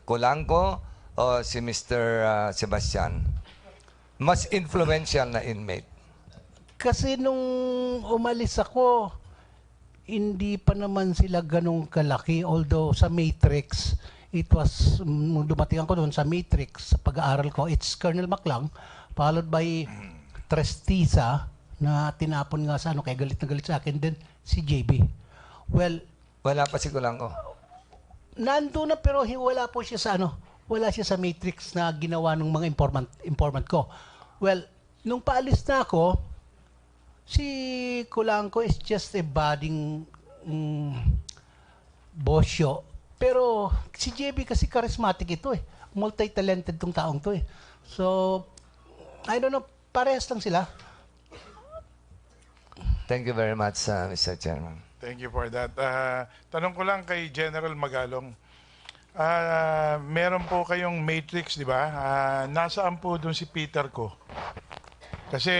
Colanco o si Mr. Sebastian? Mas influential na inmate. Kasi nung umalis ako, hindi pa naman sila ganong kalaki. Although sa Matrix, it was, nung dumating ako doon sa Matrix, sa pag-aaral ko, it's Colonel Maclang, followed by Trestisa, na tinapon nga sa ano, kaya galit na galit sa akin din, si JB. Well, Wala pa si Colanco. nando na pero wala po siya sa ano, wala siya sa Matrix na ginawa ng mga informant ko. Well, nung paalis na ako, si Colanco is just a budding bosyo. Pero si JB kasi charismatic ito eh. Multi-talented tong taong to eh. So, I don't know, parehas lang sila. Thank you very much, Mr. Chairman. Thank you for that. Tanong ko lang kay General Magalong. Meron po kayong matrix, di ba? Nasaan po doon si Peter ko? Kasi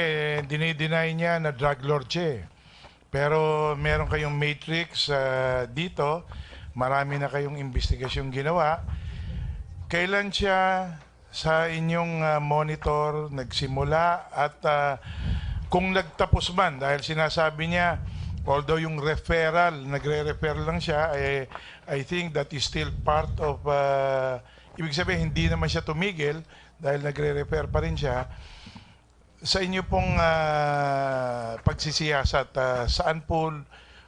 dinideny niya na drug lord siya eh. Pero meron kayong matrix dito. Marami na kayong investigasyong ginawa. Kailan siya sa inyong monitor nagsimula at kung nagtapos man, dahil sinasabi niya, although yung referral, nagre-refer lang siya, I think that is still part of, ibig sabihin, hindi naman siya tumigil dahil nagre-refer pa rin siya. Sa inyo pong pagsisiyasat, saan po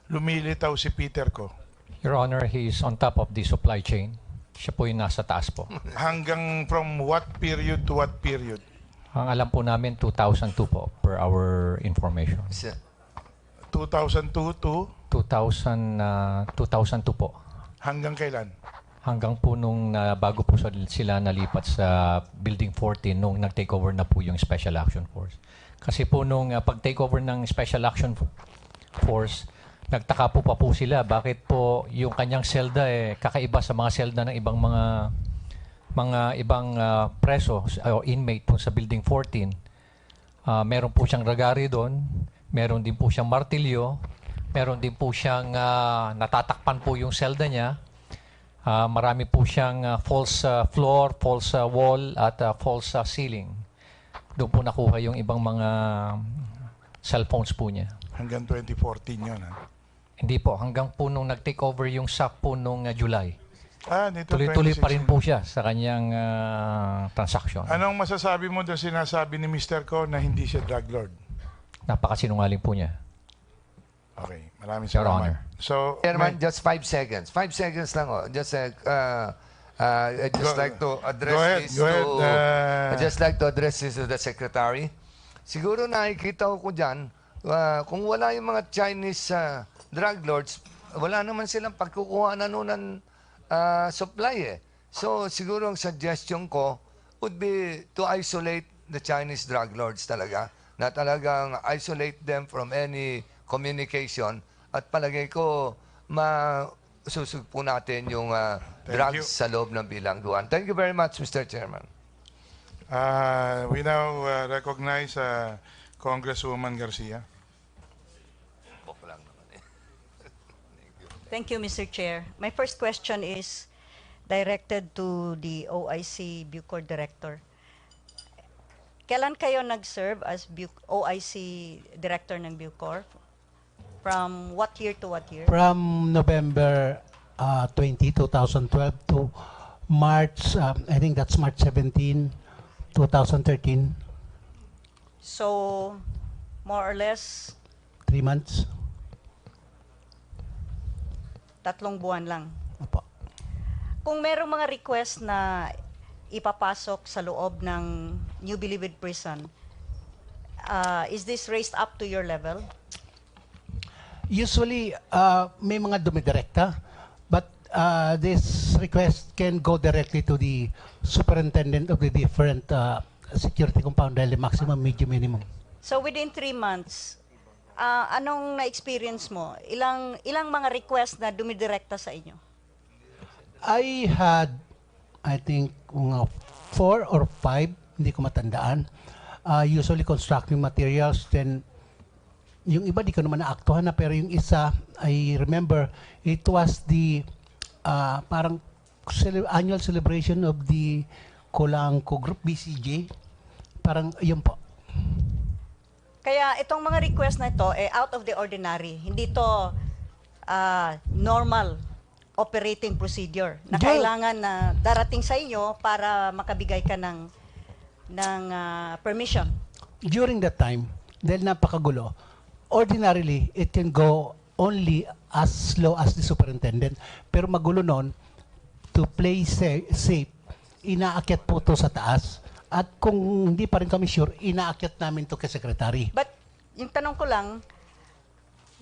lumilitaw si Peter ko? Your Honor, he is on top of the supply chain. Siya po yung nasa taas po. Hanggang from what period to what period? Ang alam po namin, 2002 po, per our information. 2002 to 2002 po. hanggang kailan? Hanggang po nung bago po sila nalipat sa Building 14 nung nag-take over na po yung Special Action Force. Kasi po nung pag-take over ng Special Action Force, nagtaka po pa po sila bakit po yung kanyang selda kakaiba sa mga selda ng ibang mga ibang preso o inmate po sa Building 14. Meron po siyang ragari doon, meron din po siyang martilyo, meron din po siyang natatakpan po yung selda niya. Marami po siyang false floor, false wall at false ceiling. Doon po nakuha yung ibang mga cellphones po niya. Hanggang 2014 yun, ha? Hindi po, hanggang po nung nag-take over yung SAC po nung July. Nito Tuloy-tuloy pa rin 2016. po siya sa kanyang transaction. Anong masasabi mo doon sinasabi ni Mr. Ko na hindi siya drug lord? Napakasinungaling po niya. Okay, maraming Your salamat. Honor. So, Chairman, just 5 seconds. 5 seconds lang. Just I'd just like to address Go ahead. I'd just like to address this to the Secretary. Siguro nakikita ko dyan, kung wala yung mga Chinese drug lords, wala naman silang pagkukuha na nun ng supply eh. So siguro ang suggestion ko would be to isolate the Chinese drug lords talaga. Na talagang isolate them from any communication at palagay ko masusugpo natin yung drugs you. sa loob ng bilangguan. Thank you very much, Mr. Chairman. We now recognize Congresswoman Garcia. Thank you, Mr. Chair. My first question is directed to the OIC Bucor Director. Kailan kayo nag-serve as OIC Director ng Bucor? From what year to what year? From November 2012 to March, I think that's March 17, 2013, So, more or less, 3 months. 3 buwan lang. Opo. Kung merong mga request na ipapasok sa loob ng New Bilibid Prison, is this raised up to your level? Usually, may mga dumidirekta, but this request can go directly to the superintendent of the different security compound, dahil maximum, medium, minimum. So within 3 months, anong na-experience mo? Ilang mga request na dumidirekta sa inyo? I had, I think, 4 or 5, hindi ko matandaan. Usually constructing materials, then yung iba di ko naman naaktuhan na, pero yung isa, I remember, it was the parang annual celebration of the Colangco Group, BCJ. Parang yun po. Kaya itong mga request na ito, out of the ordinary. Hindi to normal operating procedure na Yeah. kailangan na darating sa inyo para makabigay ka ng permission. During that time, dahil napakagulo, ordinarily, it can go only as low as the superintendent. Pero magulo nun, to play safe, inaakyat po to sa taas. At kung hindi pa rin kami sure, inaakyat namin to kay secretary. But yung tanong ko lang,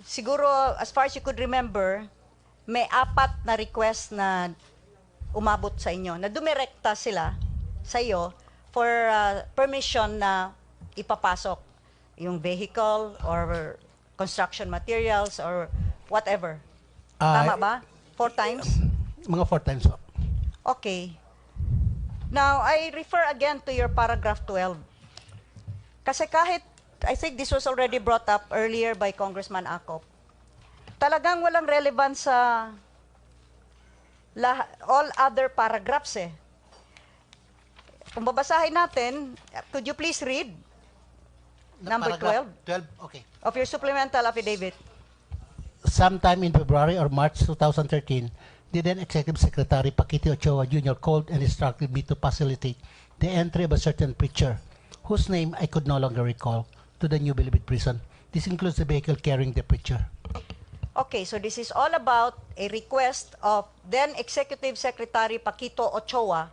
siguro as far as you could remember, may 4 na request na umabot sa inyo, na dumirekta sila sa iyo for permission na ipapasok yung vehicle or construction materials or whatever. Tama ba? 4 times? Mga 4 times po. Okay. Now, I refer again to your paragraph 12. Kasi kahit, I think this was already brought up earlier by Congressman Acop, talagang walang relevance sa all other paragraphs eh. Kung babasahin natin, could you please read number 12 12, okay. of your supplemental affidavit? Sometime in February or March 2013, the then Executive Secretary Paquito Ochoa Jr. called and instructed me to facilitate the entry of a certain preacher, whose name I could no longer recall, to the New Bilibid prison. This includes the vehicle carrying the preacher. Okay, so this is all about a request of then Executive Secretary Paquito Ochoa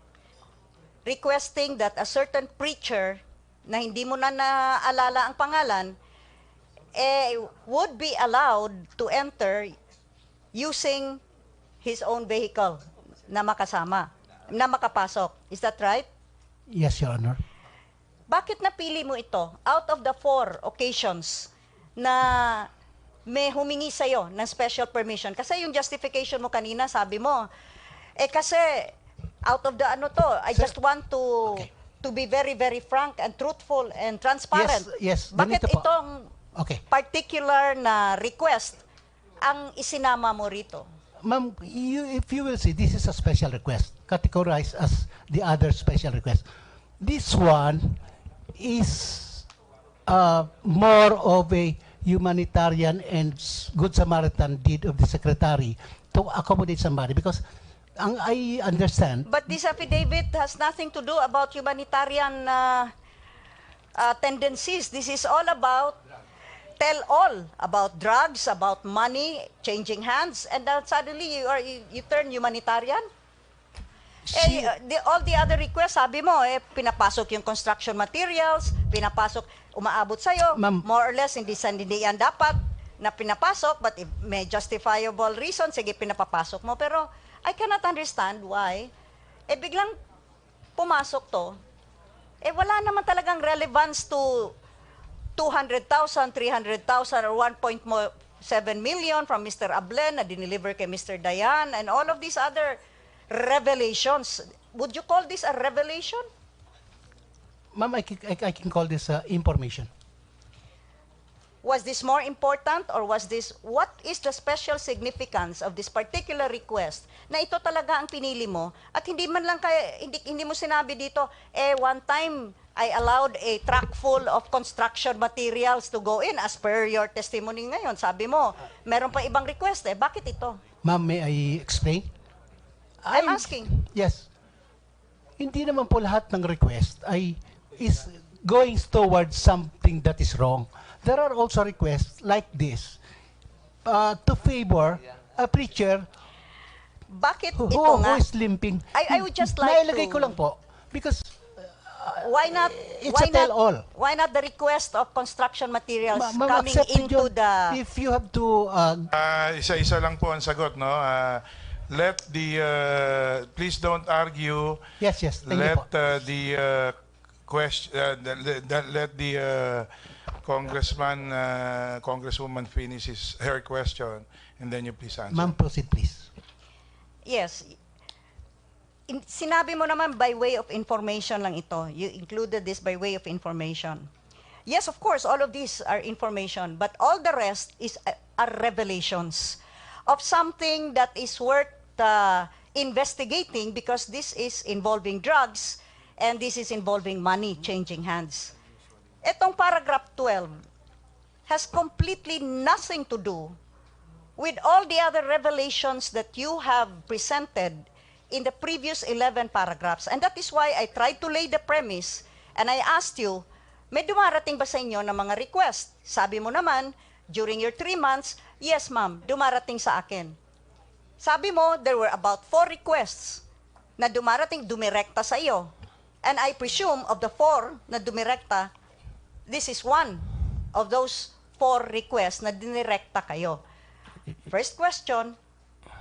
requesting that a certain preacher na hindi mo na naalala ang pangalan would be allowed to enter using his own vehicle na makapasok. Is that right? Yes, Your Honor. Bakit napili mo ito out of the 4 occasions na may humingi sa'yo ng special permission? Kasi yung justification mo kanina, sabi mo, kasi out of the I Sir, just want to okay. to be very, very frank and truthful and transparent. Yes, Bakit ganito po. itong Okay. particular na request ang isinama mo rito? Ma'am, if you will see, this is a special request, categorized as the other special request. This one is more of a humanitarian and good Samaritan deed of the Secretary to accommodate somebody, because I understand. But this affidavit has nothing to do about humanitarian tendencies. This is all about tell all about drugs, about money changing hands, and then suddenly you turn humanitarian. All the other requests, sabi mo, pinapasok yung construction materials, umaabot sa'yo, Ma'am. more or less, hindi yan dapat na pinapasok, but if may justifiable reason, sige, pinapapasok mo. Pero I cannot understand why, biglang pumasok to, wala naman talagang relevance to 200,000, 300,000, or 1.7 million from Mr. Ablen na dineliver kay Mr. Dayan, and all of these other revelations. Would you call this a revelation? Ma'am, I can call this information. Was this more important, or what is the special significance of this particular request na ito talaga ang pinili mo at hindi man lang hindi mo sinabi dito, one time I allowed a truck full of construction materials to go in as per your testimony ngayon. Sabi mo, meron pa ibang request Bakit ito? Ma'am, may I explain? I'm asking. Yes. Hindi naman po lahat ng request is going towards something that is wrong. There are also requests like this to favor a preacher Bakit who ito nga? is limping. I would just like Nailagay ko lang po because Why not? It's a tell-all. Why not the request of construction materials Ma'am, coming accepted into yun. the? If you have to Isa-isa lang po ang sagot, no? Let the please don't argue. yes, thank you Let po. the question. Let the congresswoman finish her question, and then you please answer. Ma'am, proceed please. Yes. Sinabi mo naman by way of information lang ito. You included this by way of information. Yes, of course, all of these are information, but all the rest are revelations of something that is worth investigating because this is involving drugs and this is involving money changing hands. Etong paragraph 12 has completely nothing to do with all the other revelations that you have presented in the previous 11 paragraphs. And that is why I tried to lay the premise and I asked you, may dumarating ba sa inyo ng mga request? Sabi mo naman, during your 3 months, yes ma'am, dumarating sa akin. Sabi mo, there were about 4 requests na dumirekta sa iyo. And I presume of the 4 na dumirekta, this is one of those 4 requests na dinirekta kayo. First question,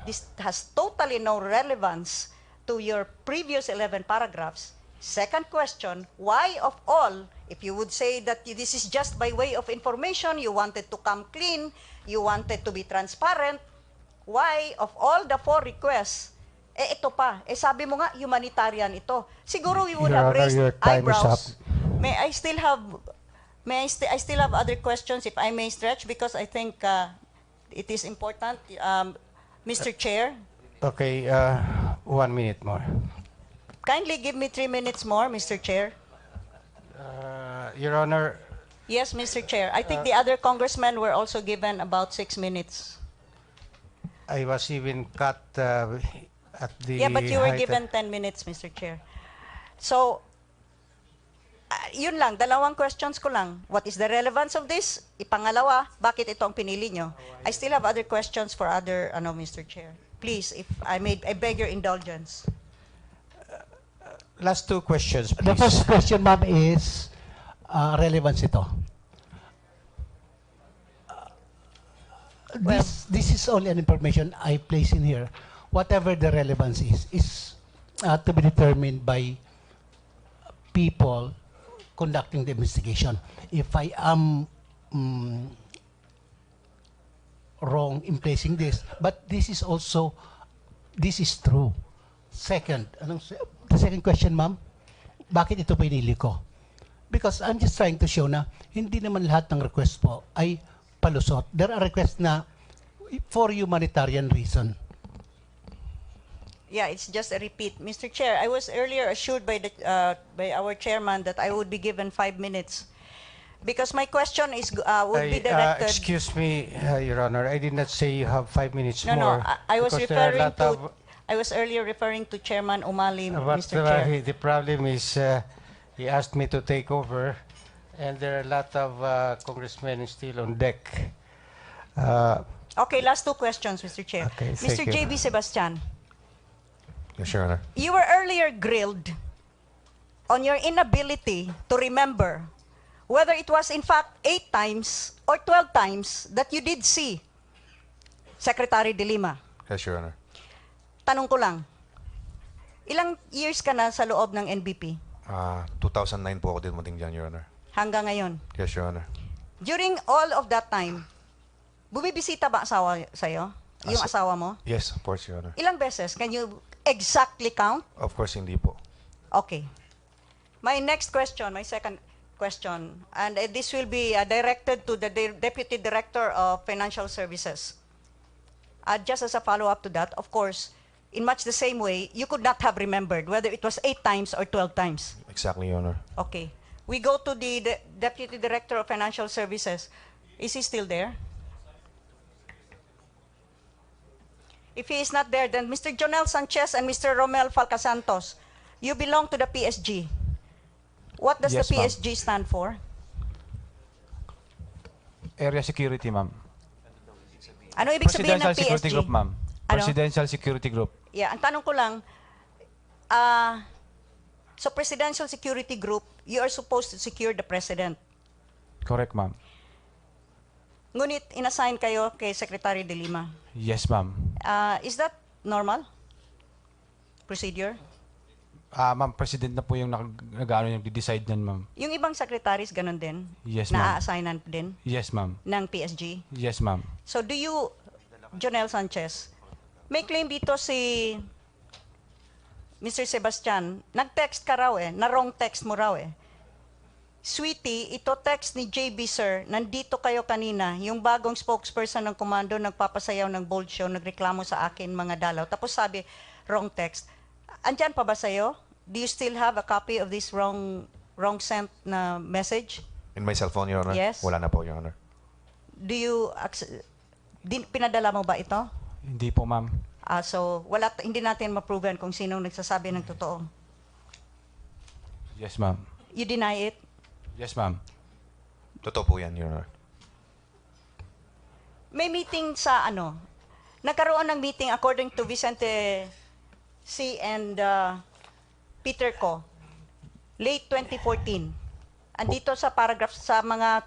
this has totally no relevance to your previous 11 paragraphs. Second question, why of all, if you would say that this is just by way of information, you wanted to come clean, you wanted to be transparent, why of all the 4 requests, ito pa, sabi mo nga, humanitarian ito. Siguro we would Your have Honor, raised your time is eyebrows. up. I still have other questions, if I may stretch, because I think it is important. Mr. Chair, Okay, 1 minute more. kindly give me 3 minutes more, Mr. Chair. Your Honor, Yes, Mr. Chair. I think the other congressmen were also given about 6 minutes. I was even cut at the Yeah, but you were height given 10 minutes, Mr. Chair. So, yun lang, dalawang questions ko lang. What is the relevance of this? Ipangalawa, bakit ito ang pinili nyo? I still have other questions for other, Mr. Chair. Please, if I beg your indulgence. Last 2 questions, please. The first question, ma'am, is relevance ito. This is only an information I place in here. Whatever the relevance is to be determined by people conducting the investigation. If I am wrong in placing this, but this is true. Second, the second question, ma'am, bakit ito pinili ko? Because I'm just trying to show na hindi naman lahat ng request po ay palusot. There are requests na for humanitarian reason. Yeah, it's just a repeat. Mr. Chair, I was earlier assured by our chairman that I would be given 5 minutes. Because my question is would be directed. Excuse me, Your Honor, I did not say you have 5 minutes No, more. I was because there are a referring lot to. of- I was earlier referring to Chairman Umali, But Mr. Chair. the problem is he asked me to take over, and there are a lot of congressmen still on deck. Okay, last 2 questions, Mr. Chair. Okay, Mr. thank you. J.B. Sebastian, Yes, Your Honor. you were earlier grilled on your inability to remember whether it was in fact 8 times or 12 times that you did see Secretary De Lima. Yes, Your Honor. Tanong ko lang, ilang years ka na sa loob ng NBP 2009 po ako din dumating dyan, Your Honor. hanggang ngayon? Yes, Your Honor. During all of that time, bumibisita ba asawa sa'yo? Yung Asa- asawa mo? Yes, of course, Your Honor. Ilang beses? Can you exactly count? Of course, hindi po. Okay. My next question, my second question, and this will be directed to the Deputy Director of Financial Services. Just as a follow-up to that, of course, in much the same way, you could not have remembered whether it was 8 times or 12 times. Exactly, Your Honor. Okay. We go to the Deputy Director of Financial Services. Is he still there? If he is not there, then Mr. Jonel Sanchez and Mr. Romel Falcasantos, you belong to the PSG. What does Yes, the ma'am. PSG stand for? Area security, ma'am. Ano ibig sabihin ng Presidential PSG? Security Group, ma'am. Ano? Presidential Security Group. Yeah, ang tanong ko lang, so Presidential Security Group, you are supposed to secure the President. Correct, ma'am. Ngunit inassign kayo kay Secretary De Lima. Yes, ma'am. Is that normal procedure? Ma'am, President na po yung nag-decide niyan, ma'am. Yung ibang secretaries ganun din? Yes, ma'am. Na-assignan din Yes, ma'am. ng PSG? Yes, ma'am. So do you, Jonel Sanchez, may claim dito si Mr. Sebastian, nag-text ka raw na-wrong text mo raw Sweetie, ito text ni JB sir, nandito kayo kanina, yung bagong spokesperson ng komando nagpapasayaw ng bold show, nagreklamo sa akin mga dalaw. Tapos sabi, wrong text. Andyan pa ba sa'yo? Do you still have a copy of this wrong sent na message? In my cell phone, Your Honor? Yes. Wala na po, Your Honor. Do you pinadala mo ba ito? Hindi po, ma'am. So hindi natin ma-proven kung sinong nagsasabi ng totoo. Yes, ma'am. You deny it? Yes, ma'am. Totoo po yan, Your Honor. May meeting sa nagkaroon ng meeting according to Vicente C. and Peter Ko, late 2014. Andito sa paragraph sa mga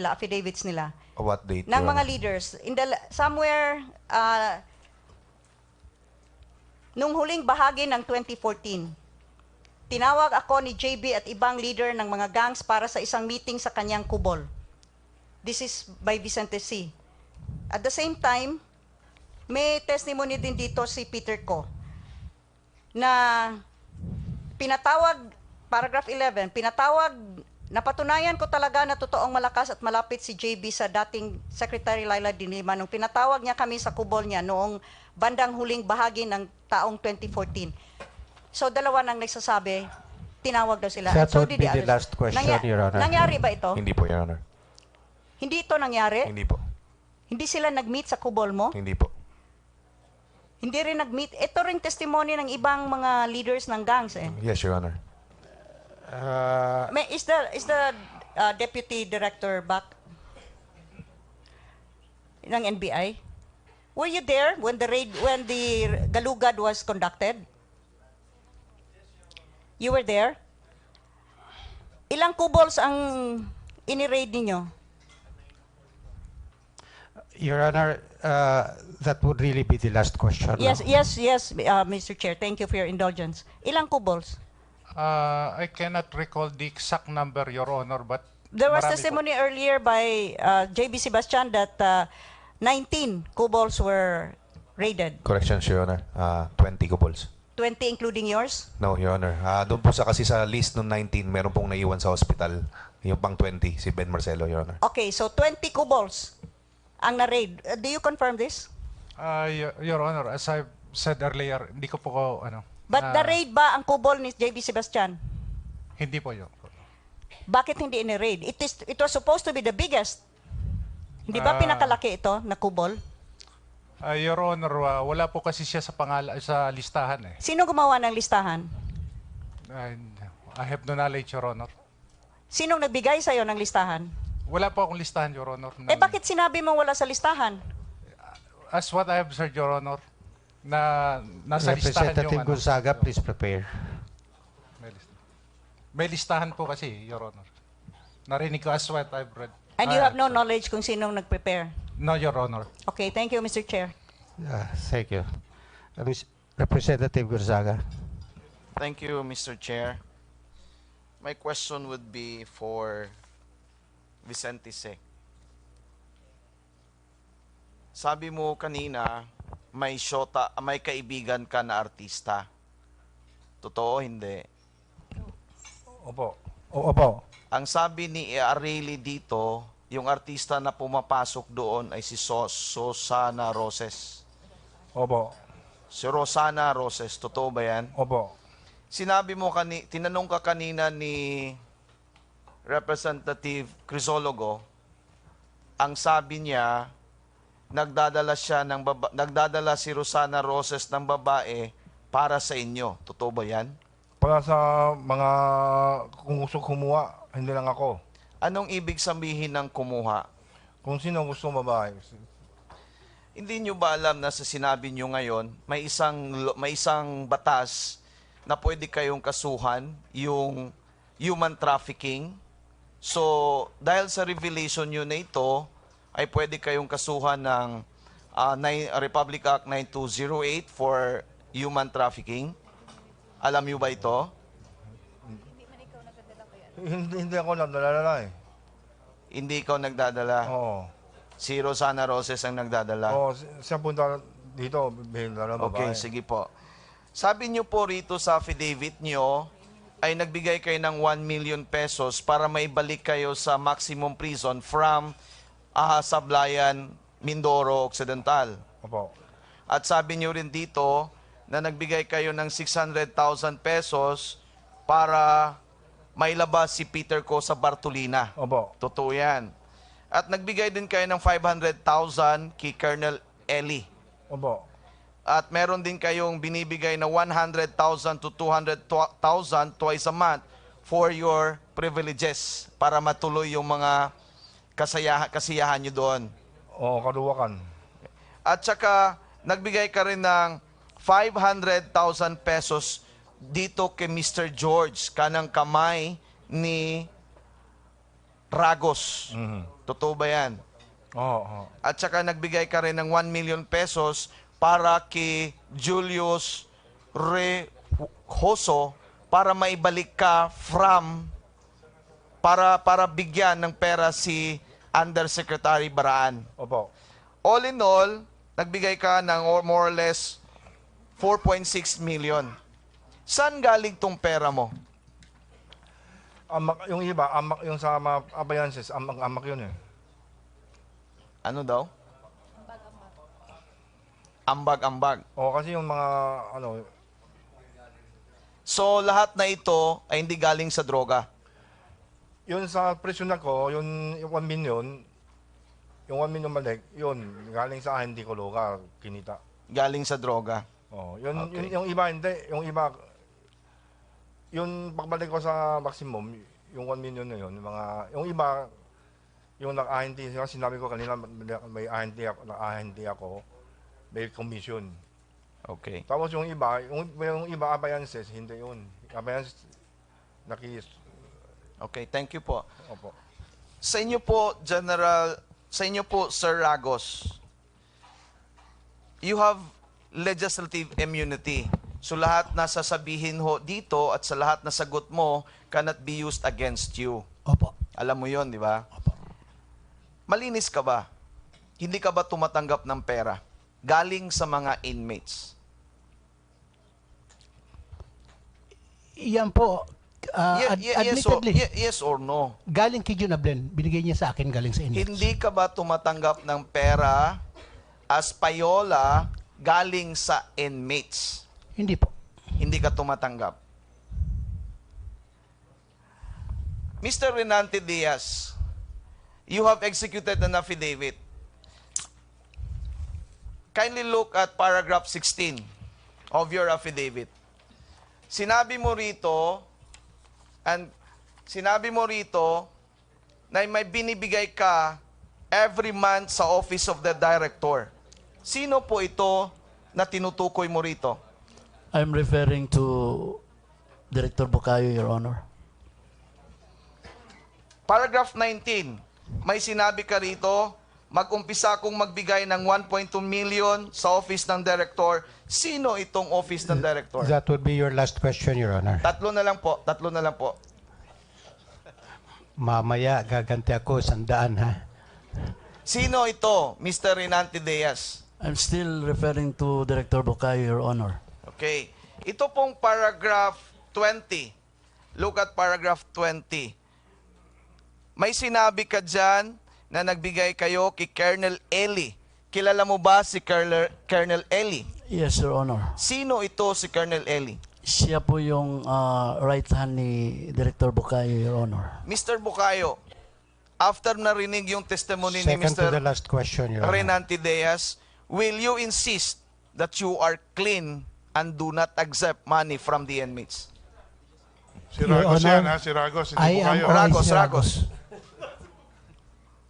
affidavits nila What date, ng Your mga Honor? leaders somewhere nung huling bahagi ng 2014. Tinawag ako ni JB at ibang leader ng mga gangs para sa isang meeting sa kanyang kubol. This is by Vicente C. At the same time, may testimony din dito si Peter Ko na pinatawag, paragraph 11, napatunayan ko talaga na totoong malakas at malapit si JB sa dating Secretary Laila de Lima nung pinatawag niya kami sa kubol niya noong bandang huling bahagi ng taong 2014. So dalawa nang nagsasabi, tinawag daw sila. That So would did be the the others. last question, Your Honor. Nangyari ba ito? Hindi po, Your Honor. Hindi ito nangyari? Hindi po. Hindi sila nag-meet sa kubol mo? Hindi po. Hindi rin nag-meet. Ito rin testimony ng ibang mga leaders ng gangs eh. Yes, Your Honor. Is the deputy director back ng NBI? Were you there when the Galugad was conducted? You were there? Ilang kubols ang ini-raid ninyo? Your Honor, that would really be the last question. Yes, no? yes, Mr. Chair. Thank you for your indulgence. Ilang kubols? I cannot recall the exact number, Your Honor, but There was marami testimony earlier by JB Sebastian that 19 kubols were raided. Corrections, Your Honor. 20 kubols. 20 including yours? No, Your Honor. Doon po kasi sa list ng 19, meron pong naiwan sa hospital. Yung pang 20, si Ben Marcelo, Your Honor. Okay, so 20 kubols ang na-raid. Do you confirm this? Your Honor, as I said earlier, hindi ko po But na-raid ba ang kubol ni JB Sebastian? hindi po, Your Honor. Bakit hindi in-raid? It was supposed to be the biggest. Hindi ba pinakalaki ito na kubol? Your Honor, wala po kasi siya sa listahan eh. Sino gumawa ng listahan? I have no knowledge, Your Honor. Sinong nagbigay sa'yo ng listahan? Wala po akong listahan, Your Honor. Bakit sinabi mo wala sa listahan? As what I have said, Your Honor, na nasa listahan Representative yung Gonzaga, please prepare. May listahan po kasi, Your Honor. Narinig ko as what I've read. And you have no knowledge kung sinong nag-prepare? No, Your Honor. Okay, thank you, Mr. Chair. Thank you. Representative Gonzaga. Thank you, Mr. Chair. My question would be for Vicente C. Sabi mo kanina, may kaibigan ka na artista. Totoo, hindi? Opo. Opo. Ang sabi ni Areli dito, yung artista na pumapasok doon ay si Rosana Roses. Opo. Si Rosana Roses, totoo ba yan? Opo. Sinabi mo tinanong ka kanina ni Representative Crisologo, ang sabi niya, nagdadala si Rosana Roses ng babae para sa inyo. Totoo ba yan? Para sa mga kung gusto kumuha, hindi lang ako. Anong ibig sabihin ng kumuha? Kung sino gusto babae. Hindi nyo ba alam na sa sinabi nyo ngayon, may isang batas na pwede kayong kasuhan, yung human trafficking. So, dahil sa revelation nyo na ito, ay pwede kayong kasuhan ng Republic Act 9208 for human trafficking. Alam nyo ba ito? Hindi ako nagdadala eh. Hindi ikaw nagdadala. Oo. Si Rosana Roses ang nagdadala. Oo, siya punta dito, bihila na babae. Okay, sige po. Sabi nyo po rito sa affidavit nyo, ay nagbigay kayo ng 1 million pesos para maibalik kayo sa maximum prison from Sablayan, Mindoro Occidental. Opo. At sabi nyo rin dito na nagbigay kayo ng 600,000 pesos para mailabas si Peter Ko sa Bartolina. Opo. Totoo yan. At nagbigay din kayo ng 500,000 kay Colonel Eli. Opo. At meron din kayong binibigay na 100,000 to 200,000 twice a month for your privileges para matuloy yung mga kasiyahan nyo doon. Oo, kaduwakan. At saka, nagbigay ka rin ng 500,000 pesos dito kay Mr. George, kanang kamay ni Ragos. Totoo ba yan? Oo. At saka nagbigay ka rin ng 1 million pesos para kay Julius Rehoso para maibalik ka para bigyan ng pera si Undersecretary Baraan. Opo. All in all, nagbigay ka ng more or less 4.6 million. Saan galing tong pera mo? Amak, yung iba, amak yung sa mga appliances, amak yun eh. Ano daw? Ambag-ambag. Oo, kasi yung mga, So, lahat na ito ay hindi galing sa droga. yun sa presyon ako, yung 1 million, yung 1 million balik, yun, galing sa akin, hindi ko loka, kinita. Galing sa droga. Oh, yun, Okay. yung iba hindi, yung iba yung pagbalik ko sa maximum, yung 1 million na yun, yung iba yung nag-ahinti, sinabi ko kanina may ahinti ako, may commission. Okay. Tapos yung iba appliances, hindi yun. Appliances Okay, thank you po. Opo. Sa inyo po, Sir Ragos, you have legislative immunity. So lahat na sasabihin ho dito at sa lahat na sagot mo cannot be used against you. Opo. Alam mo yon, di ba? Opo. Malinis ka ba? Hindi ka ba tumatanggap ng pera galing sa mga inmates? Yan po, admittedly, Yes or no? galing kay Jun Ablen, binigay niya sa akin galing sa inmates. Hindi ka ba tumatanggap ng pera as payola galing sa inmates? Hindi po. Hindi ka tumatanggap. Mr. Renante Diaz, you have executed an affidavit. Kindly look at paragraph 16 of your affidavit. Sinabi mo rito na may binibigay ka every month sa Office of the Director. Sino po ito na tinutukoy mo rito? I'm referring to Director Bukayo, Your Honor. Paragraph 19, may sinabi ka rito, mag-umpisa akong magbigay ng 1.2 million sa Office ng Director. Sino itong Office ng Director? That would be your last question, Your Honor. Tatlo na lang po. Mamaya gaganti ako 100, ha? Sino ito, Mr. Renante Diaz? I'm still referring to Director Bukayo, Your Honor. Okay. Ito pong paragraph 20. Look at paragraph 20. May sinabi ka dyan na nagbigay kayo kay Colonel Eli. Kilala mo ba si Colonel Eli? Yes, Your Honor. Sino ito si Colonel Eli? Siya po yung right hand ni Director Bukayo, Your Honor. Mr. Bukayo, after narinig yung testimony ni Second to Mr. the last question, Your Honor. Renante Diaz, will you insist that you are clean and do not accept money from the inmates? Si Your Ragos Honor, yan, ha? Si Ragos, hindi I po am kayo. OIC Ragos.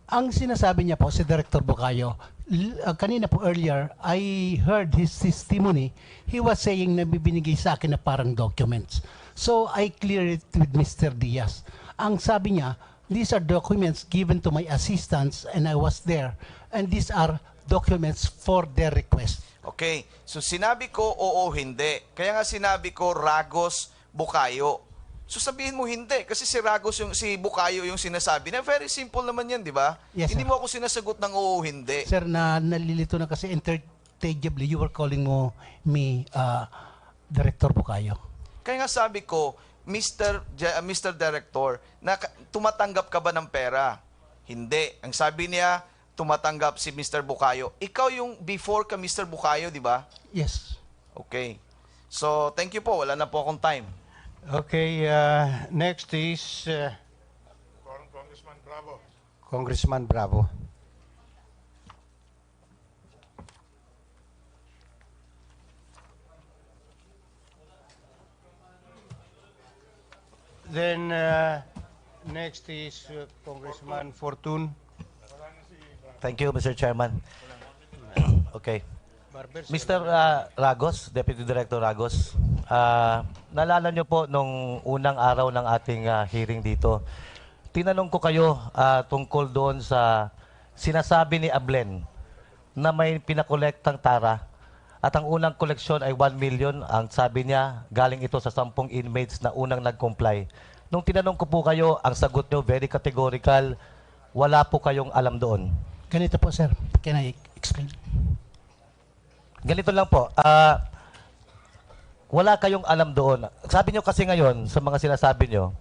Ang sinasabi niya po si Director Bukayo, kanina po earlier, I heard his testimony. He was saying na bibinigay sa akin na parang documents. So I cleared it with Mr. Diaz. Ang sabi niya, these are documents given to my assistants and I was there. And these are documents for their request. Okay. So sinabi ko, oo, hindi. Kaya nga sinabi ko, Ragos, Bukayo. So sabihin mo hindi kasi si Ragos si Bukayo yung sinasabi. Na very simple naman 'yan, di ba? Yes, Hindi sir. mo ako sinasagot ng oo, hindi. Sir, nalilito na kasi interchangeably, you were calling me Director Bukayo. Kaya nga sabi ko, Mr. Director, tumatanggap ka ba ng pera? Hindi. Ang sabi niya, tumatanggap si Mr. Bukayo. Ikaw yung before ka Mr. Bukayo, di ba? Yes. Okay. So, thank you po. Wala na po akong time. Okay, next is Congressman Bravo. Congressman Bravo. Then next is Congressman Fortun. Thank you, Mr. Chairman. Okay. Mr. Ragos, Deputy Director Ragos, naalala nyo po nung unang araw ng ating hearing dito, tinanong ko kayo tungkol doon sa sinasabi ni Ablen na may pinakolektang tara at ang unang koleksyon ay 1 million. Ang sabi niya, galing ito sa 10 inmates na unang nag-comply. Nung tinanong ko po kayo, ang sagot nyo very categorical, wala po kayong alam doon. Ganito po, sir. Can I explain? Ganito lang po, wala kayong alam doon. Sabi nyo kasi ngayon, sa mga sinasabi nyo,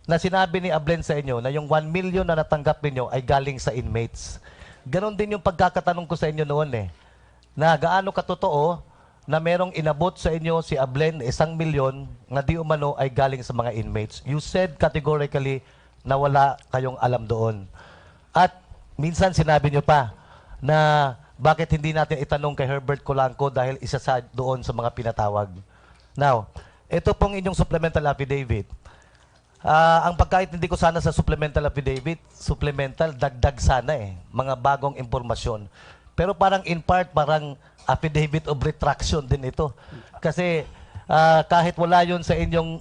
na sinabi ni Ablen sa inyo na yung 1 million na natanggap ninyo ay galing sa inmates. Ganon din yung pagkakatanong ko sa inyo noon na gaano katotoo na merong inabot sa inyo si Ablen 1 milyon na di umano ay galing sa mga inmates. You said categorically na wala kayong alam doon. At minsan sinabi nyo pa na bakit hindi natin itanong kay Herbert Colanco dahil isa sa doon sa mga pinatawag. Now, ito pong inyong supplemental affidavit. Ang pagkaintindi ko sana sa supplemental affidavit, supplemental, dagdag sana mga bagong impormasyon. Pero parang in part, parang affidavit of retraction din ito. Kasi kahit wala yun sa inyong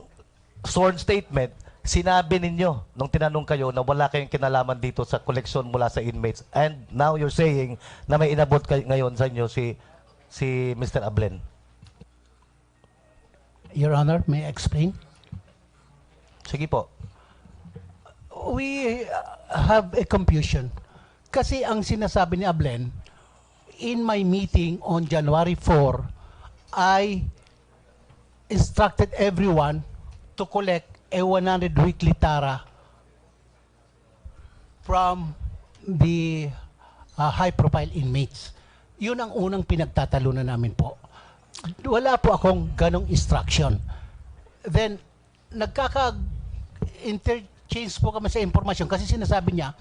sworn statement, sinabi ninyo nung tinanong kayo na wala kayong kinalaman dito sa koleksyon mula sa inmates. And now you're saying na may inabot kayo ngayon sa inyo si Mr. Ablen. Your Honor, may I explain? Sige po. We have a confusion. Kasi ang sinasabi ni Ablen, in my meeting on January 4, I instructed everyone to collect a 100 weekly tara from the high-profile inmates. Yun ang unang pinagtatalunan namin po. Wala po akong ganong instruction. Then, nagkaka-interchange po kami sa informasyon kasi sinasabi niya,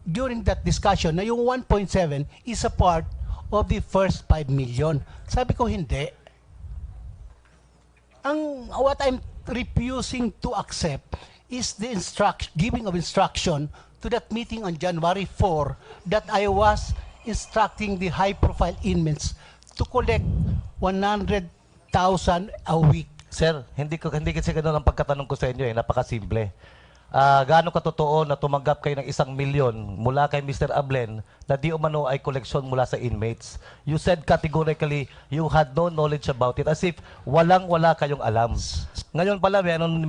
during that discussion, na yung 1.7 is a part of the first 5 million. Sabi ko, hindi. What I'm refusing to accept is the giving of instruction to that meeting on January 4 that I was instructing the high-profile inmates to collect 100,000 a week. Sir, hindi kasi ganun ang pagkatanong ko sa inyo napakasimple. Gaano katotoo na tumanggap kayo ng 1 milyon mula kay Mr. Ablen na di umano ay koleksyon mula sa inmates? You said categorically you had no knowledge about it as if walang-wala kayong alam. Ngayon pala meron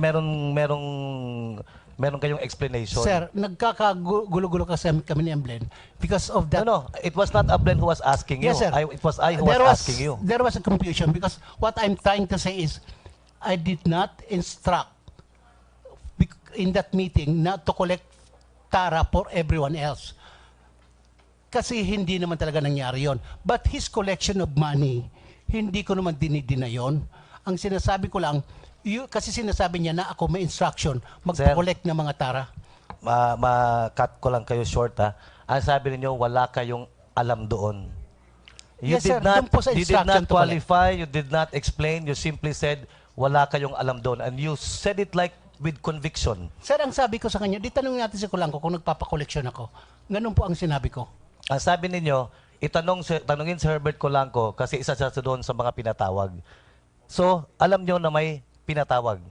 kayong explanation. Sir, nagkakagulo-gulo kasi kami ni Ablen because of that. No, it was not Ablen who was asking you. Yes, sir. It was I who was asking you. There was a confusion because what I'm trying to say is I did not instruct in that meeting not to collect tara for everyone else. Kasi hindi naman talaga nangyari yon. But his collection of money, hindi ko naman dinidina yon. Ang sinasabi ko lang, kasi sinasabi niya na ako may instruction mag-collect ng mga tara. Ma-cut ko lang kayo short Ang sabi niyo wala kayong alam doon. You Yes, sir. did not, Doon po sa you did instruction not to collect. qualify, you did not explain, you simply said wala kayong alam doon. And you said it like with conviction. Sir, ang sabi ko sa kanya, di tanong natin si Colanco kung nagpapakoleksyon ako. Ganun po ang sinabi ko. Ang sabi ninyo, tanungin si Herbert Colanco kasi isa siya doon sa mga pinatawag. So, alam nyo na may pinatawag.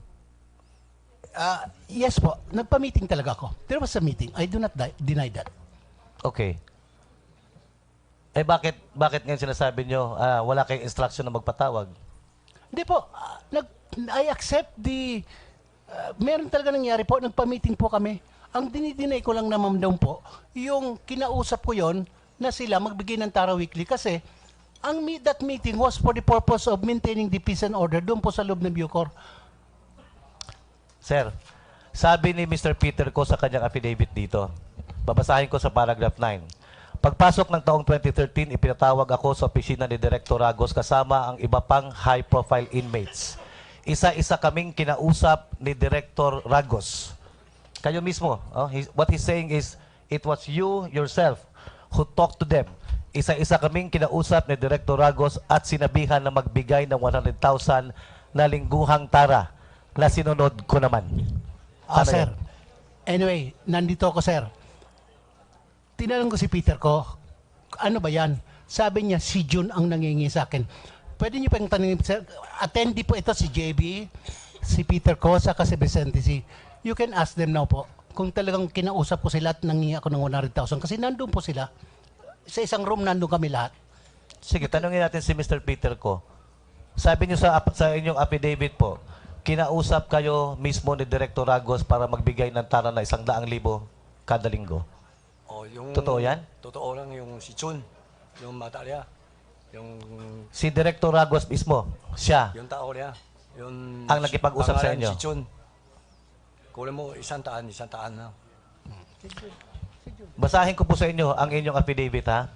Yes po, nagpa-meeting talaga ako. There was a meeting. I do not deny that. Okay. Bakit ngayon sinasabi nyo wala kayong instruction na magpatawag? Hindi po, I accept the meron talaga nangyari po, nagpa-meeting po kami. Ang dinidinay ko lang naman daw po, yung kinausap ko yon na sila magbigay ng tara weekly kasi that meeting was for the purpose of maintaining the peace and order doon po sa loob ng Bucor. Sir, sabi ni Mr. Peter ko sa kanyang affidavit dito, babasahin ko sa paragraph 9. Pagpasok ng taong 2013, ipinatawag ako sa opisina ni Director Ragos kasama ang iba pang high-profile inmates. Isa-isa kaming kinausap ni Director Ragos. Kayo mismo, what he's saying is, it was you yourself who talked to them. Isa-isa kaming kinausap ni Director Ragos at sinabihan na magbigay ng 100,000 na lingguhang tara na sinunod ko naman. Ano Sir. yun? Anyway, nandito ako, sir. Tinanong ko si Peter ko, ano ba yan? Sabi niya, si June ang nangingi sa akin. Pwede niyo pang tanongin, sir, attendee po ito si JB, si Peter ko, saka si Vicente C. You can ask them now po. Kung talagang kinausap ko sila at nangingi ako ng 100,000. Kasi nandun po sila. Sa isang room, nandun kami lahat. Sige, tanongin natin si Mr. Peter ko. Sabi niyo sa inyong affidavit po, kinausap kayo mismo ni Director Ragos para magbigay ng tara na 100,000 kada linggo. Totoo yan? Totoo lang yung si Chun, yung mata niya. Yung Si Director Ragos mismo, siya, yung tao niya. Yung ang nakipag-usap sa pangalan inyo. Si Chun. Kulang mo 100 na. Basahin ko po sa inyo ang inyong affidavit, ha?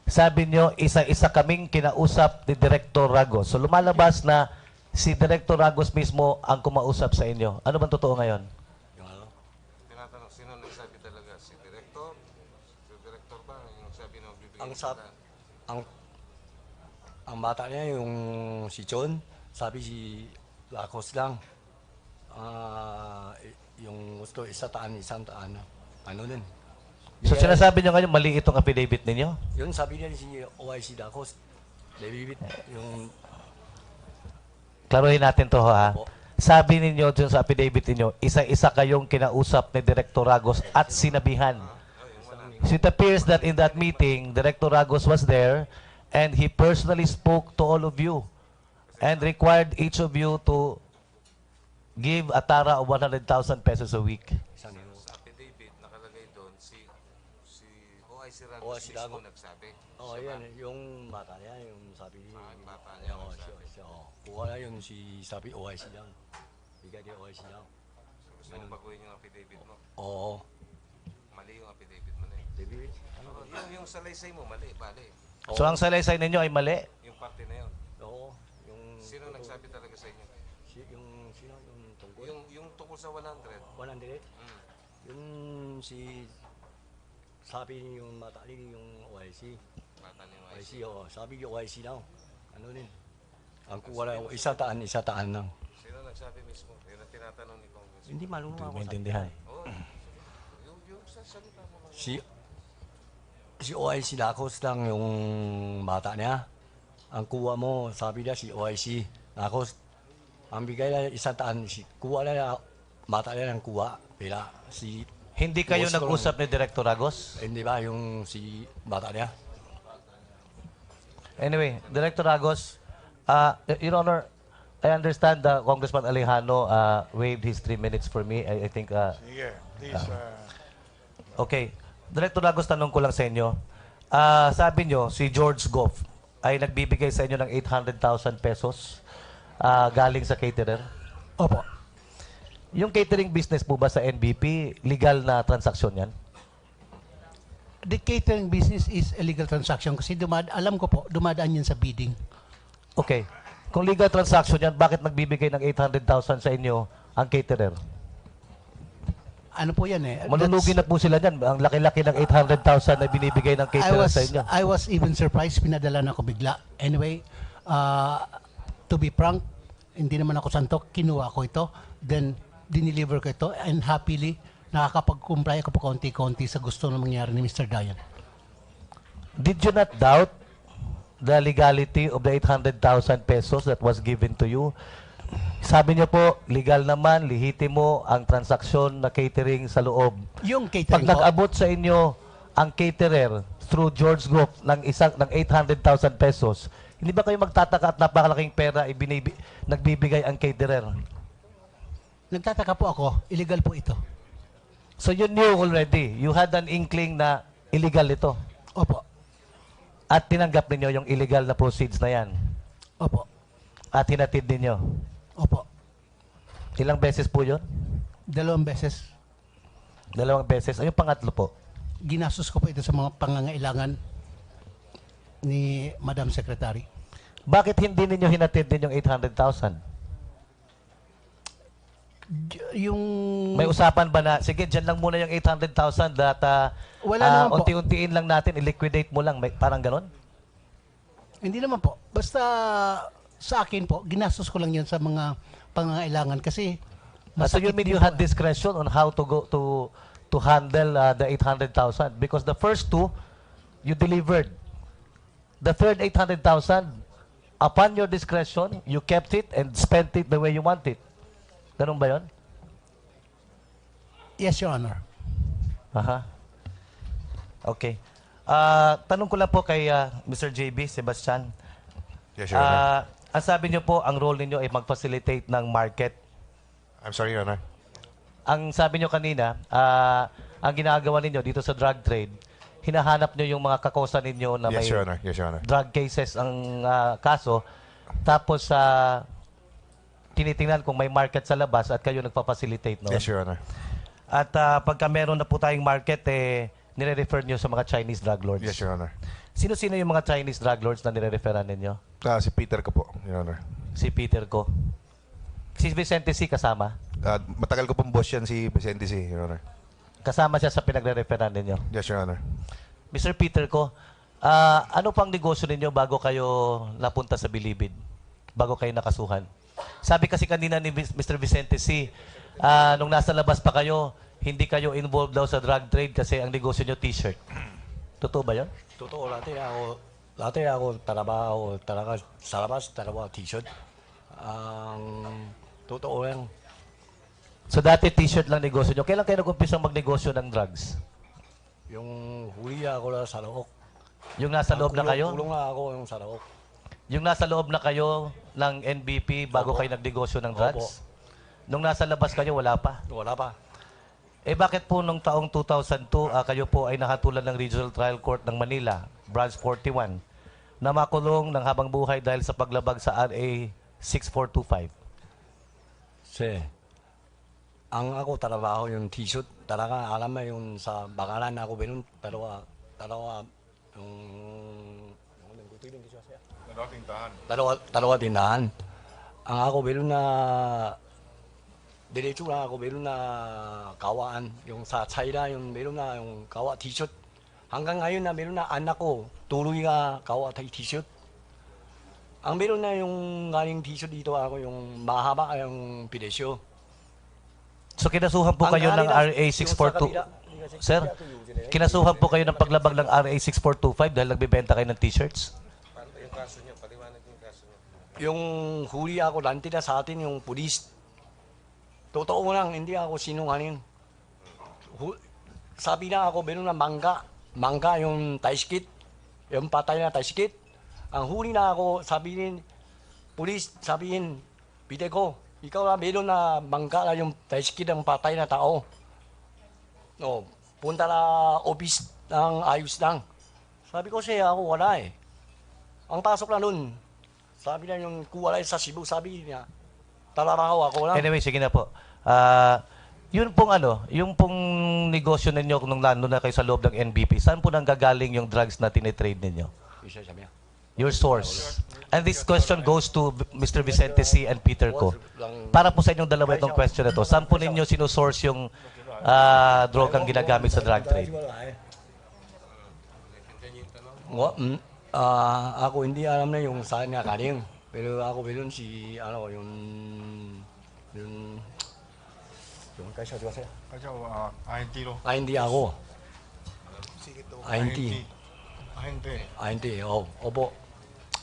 Sabi niyo, isa-isa kaming kinausap ni Director Ragos. So lumalabas na si Director Ragos mismo ang kumausap sa inyo. Ano bang totoo ngayon? Yung ano? Tinatanong, sino nagsabi talaga? Si Director? Si Director ba? Yung sabi na bibigyan Ang sab ang bata niya yung si Chun, sabi si Lacos lang. Yung gusto 100, 100. Ano din. So sinasabi niyo ngayon, mali itong affidavit ninyo? Yun sabi niya si OIC Lacos. David, yung Klaruhin natin to, ha? Sabi ninyo dun sa affidavit ninyo, isa-isa kayong kinausap ni Director Ragos at sinabihan. So it appears that in that meeting, Director Ragos was there and he personally spoke to all of you and required each of you to give a tara of 100,000 pesos a week. Sa affidavit, nakalagay doon, si OIC OIC Ragos mismo Ragos. nagsabi. oh, yan, yung bata niya, yung sabi niya. bata niya Oo, nagsabi. kuha na yun si sabi OIC lang. Bigay niya OIC lang. Gusto mong baguhin yung affidavit mo? Oo. Mali yung affidavit mo na eh. David, Yung salaysay mo, mali, bali. So ang salaysay ninyo ay mali? Yung parte na yun. oo. Yung Sino nagsabi talaga sa inyo? yung sino yung tungkol? Yung tungkol sa 100. 100. Yung si sabi niya yung mata niya yung OIC. Bata ni OIC, oo. Sabi yung OIC lang. Ano din? Ang kuha na 100 lang. Sino nagsabi mismo? Yun ang tinatanong ni Congressman. Hindi marunong ako. Maintindihan. Oo. Yung sasalita mo lang. Si OIC Lacos lang yung bata niya. Ang kuha mo, sabi niya si OIC Lacos. Ang bigay na 100, si kuha na bata niya ng kuha. Pila si Hindi kayo Boss ko nag-usap ni Director Ragos? hindi ba yung si bata niya? Anyway, Director Ragos, Your Honor, I understand that Congressman Alejano waived his 3 minutes for me. I think, Sige, please. okay. Director Ragos, tanong ko lang sa inyo. Sabi nyo, si George Goff ay nagbibigay sa inyo ng 800,000 pesos galing sa caterer. Opo. Yung catering business po ba sa NBP, legal na transaksyon yan? The catering business is a legal transaction kasi alam ko po, dumadaan yan sa bidding. Okay. Kung legal transaction yan, bakit nagbibigay ng 800,000 sa inyo ang caterer? Ano po yan eh? Malulugi na po sila dyan. Ang laki-laki ng 800,000 na binibigay ng caterer sa inyo. I was even surprised, pinadala na ako bigla. Anyway, to be frank, hindi naman ako santo, kinuha ko ito, then dineliver ko ito, and happily, nakakapag-comply ako pa konti-konti sa gusto na mangyari ni Mr. Dayan. Did you not doubt the legality of the 800,000 pesos that was given to you? Sabi niyo po, legal naman, lihitimo ang transaksyon na catering sa loob. Yung Pag catering po, nag-abot sa inyo ang caterer through George Group ng 800,000 pesos, hindi ba kayo magtataka at napakalaking pera nagbibigay ang caterer? nagtataka po ako, illegal po ito. So you knew already, you had an inkling na illegal ito. Opo. At tinanggap ninyo yung illegal na proceeds na yan. Opo. At hinatid ninyo. Opo. Ilang beses po yun? 2 beses. 2 beses. Ay, yung pangatlo po. ginastos ko po ito sa mga pangangailangan ni Madam Secretary. Bakit hindi ninyo hinatid din yung 800,000? Yung May usapan ba na, sige, dyan lang muna yung 800,000 that Wala naman po. unti-untiin lang natin, i-liquidate mo lang. May, parang ganon? Hindi naman po. Basta sa akin po, ginastos ko lang yun sa mga pangangailangan kasi So you mean you had discretion on how to go to handle the 800,000? Because the first two, you delivered. The third 800,000, upon your discretion, you kept it and spent it the way you want it. Ganun ba yun? Yes, Your Honor. Aha. Okay. Tanong ko lang po kay Mr. JB Sebastian. Yes, Your Honor. Ang sabi niyo po, ang role ninyo ay mag-facilitate ng market. I'm sorry, Your Honor. Ang sabi niyo kanina, ang ginagawa ninyo dito sa drug trade, hinahanap niyo yung mga kakosa ninyo na Yes, may Your Honor. Yes, Your Honor. drug cases ang kaso, tapos tinitingnan kung may market sa labas at kayo nagpa-facilitate noon. Yes, Your Honor. At pagka meron na po tayong market, nire-refer niyo sa mga Chinese drug lords. Yes, Your Honor. Sino-sino yung mga Chinese drug lords na nire-referan ninyo? Si Peter ko po, Your Honor. Si Peter ko. Si Vicente C. kasama? Matagal ko pong boss yan si Vicente C, Your Honor. Kasama siya sa pinagre-referan ninyo? Yes, Your Honor. Mr. Peter ko, ano pang negosyo ninyo bago kayo napunta sa Bilibid? Bago kayo nakasuhan? Sabi kasi kanina ni Mr. Vicente C., nung nasa labas pa kayo, hindi kayo involved daw sa drug trade kasi ang negosyo nyo t-shirt. Totoo ba yan? Totoo, dati ako trabaho talaga sa labas, trabaho t-shirt. Totoo yan. So dati t-shirt lang negosyo nyo. Kailan kayo nag-umpisang magnegosyo ng drugs? Yung huli ako na sa loob. Yung nasa loob na kayo? Kulong na ako yung sa loob. Yung nasa loob na kayo ng NBP bago Opo. kayo nagnegosyo ng drugs? Opo. Nung nasa labas kayo, wala pa? Wala pa. Bakit po nung taong 2002, kayo po ay nahatulan ng Regional Trial Court ng Manila, Branch 41, na makulong ng habang buhay dahil sa paglabag sa RA 6425? Ang ako trabaho yung t-shirt, talaga alam mo yung sa bakalan ako binun, dalawa yung dalawa tindahan. Ang ako binun na diretso na ako binun na kawaan, yung sa China yung binun na yung kawa t-shirt. Hanggang ngayon na binun na anak ko, tuloy ka kawa t-shirt. Ang meron na yung galing t-shirt dito ako, yung mahaba yung presyo. So kinasuhan po kayo ng RA 642? Sir, kinasuhan po kayo ng paglabag ng RA 6425 dahil nagbibenta kayo ng t-shirts? Yung huli ako, lanti na sa atin yung pulis. Totoo lang, hindi ako sinungaling. Sabi na ako, meron na mangga. Mangga yung taiskit. Yung patay na taiskit. Ang huli na ako, sabihin, pulis, sabihin, pite ko, ikaw na meron na mangga na yung taiskit ng patay na tao. No, punta na office ng ayos lang. Sabi ko siya, ako wala eh. Ang pasok na nun, sabi na yung kuwalay sa Cebu, sabi niya, talaraho ako lang. Anyway, sige na po. Yun pong yung pong negosyo ninyo nung lalo na kayo sa loob ng NBP, saan po nang gagaling yung drugs na tinitrade ninyo? Isa sabi niya. Your source. And this question goes to Mr. Vicente C. and Peter ko. Para po sa inyong dalawa itong question na to, saan po ninyo sinusource yung drogang ginagamit sa drug trade? Ako hindi alam na yung saan nga kaling. Pero ako bilon si, yung kaisa diba siya? INT-로. INT ako. INT. INT. Opo.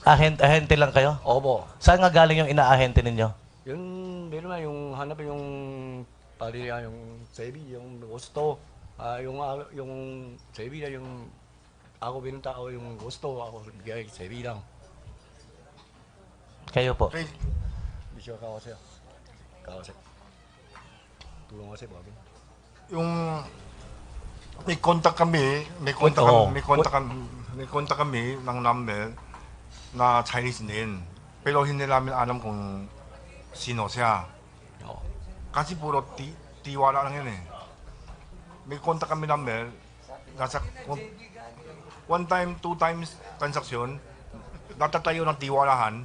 Ahente lang kayo? Opo. Saan nga galing yung inaahente ninyo? Yun, meron na yung hanap yung pariya, yung sebi, yung gusto. Yung sebi na yung ako binunta ako yung gusto, ako bigay sebi lang. Kayo po? Bisyo kawase. Kawase. Tulong kasi po. Yung may contact kami ng number na Chinese din. Pero hindi namin alam kung sino siya. Kasi puro tiwala lang yun eh. May contact kami number, nasa one time, two times transaksyon, natatayo ng tiwalahan,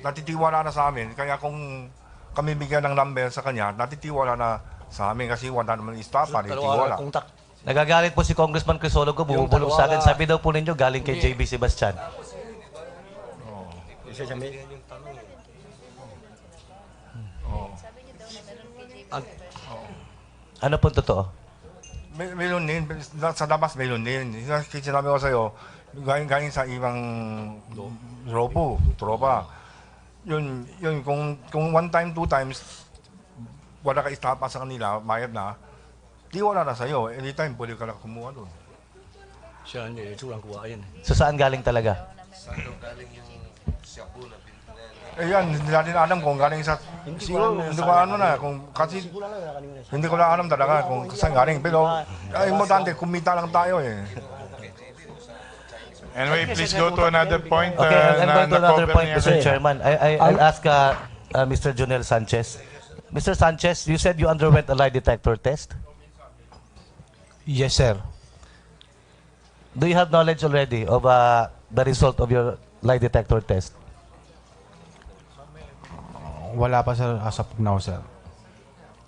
natitiwala na sa amin. Kaya kung kami bigyan ng number sa kanya, natitiwala na sa amin kasi wala naman istapa, natitiwala. Nagagalit po si Congressman Crisologo, bumubulong sa akin. Sabi daw po ninyo, galing kay JB Sebastian. Ano po totoo? Mayroon din, sa labas mayroon din. Sinabi ko sa'yo, galing sa ibang tropa. Yun, kung one time, two times, wala ka istapa sa kanila, mayad na, di wala na sa'yo. Anytime, pwede ka na kumuha doon. Siya, hindi. Ito lang kuha yan. So saan galing talaga? Saan galing yung shabu na Yan, hindi natin alam kung galing sa... Siguro, hindi ko ano na, kung kasi... Hindi ko na alam talaga kung saan galing. Pero, importante, kumita lang tayo eh. Anyway, please go to another point. Okay, I'm going to another point, Mr. Chairman. I'll ask Mr. Junel Sanchez. Mr. Sanchez, you said you underwent a lie detector test? Yes, sir. Do you have knowledge already of the result of your lie detector test? Wala pa, sir, as of now, sir.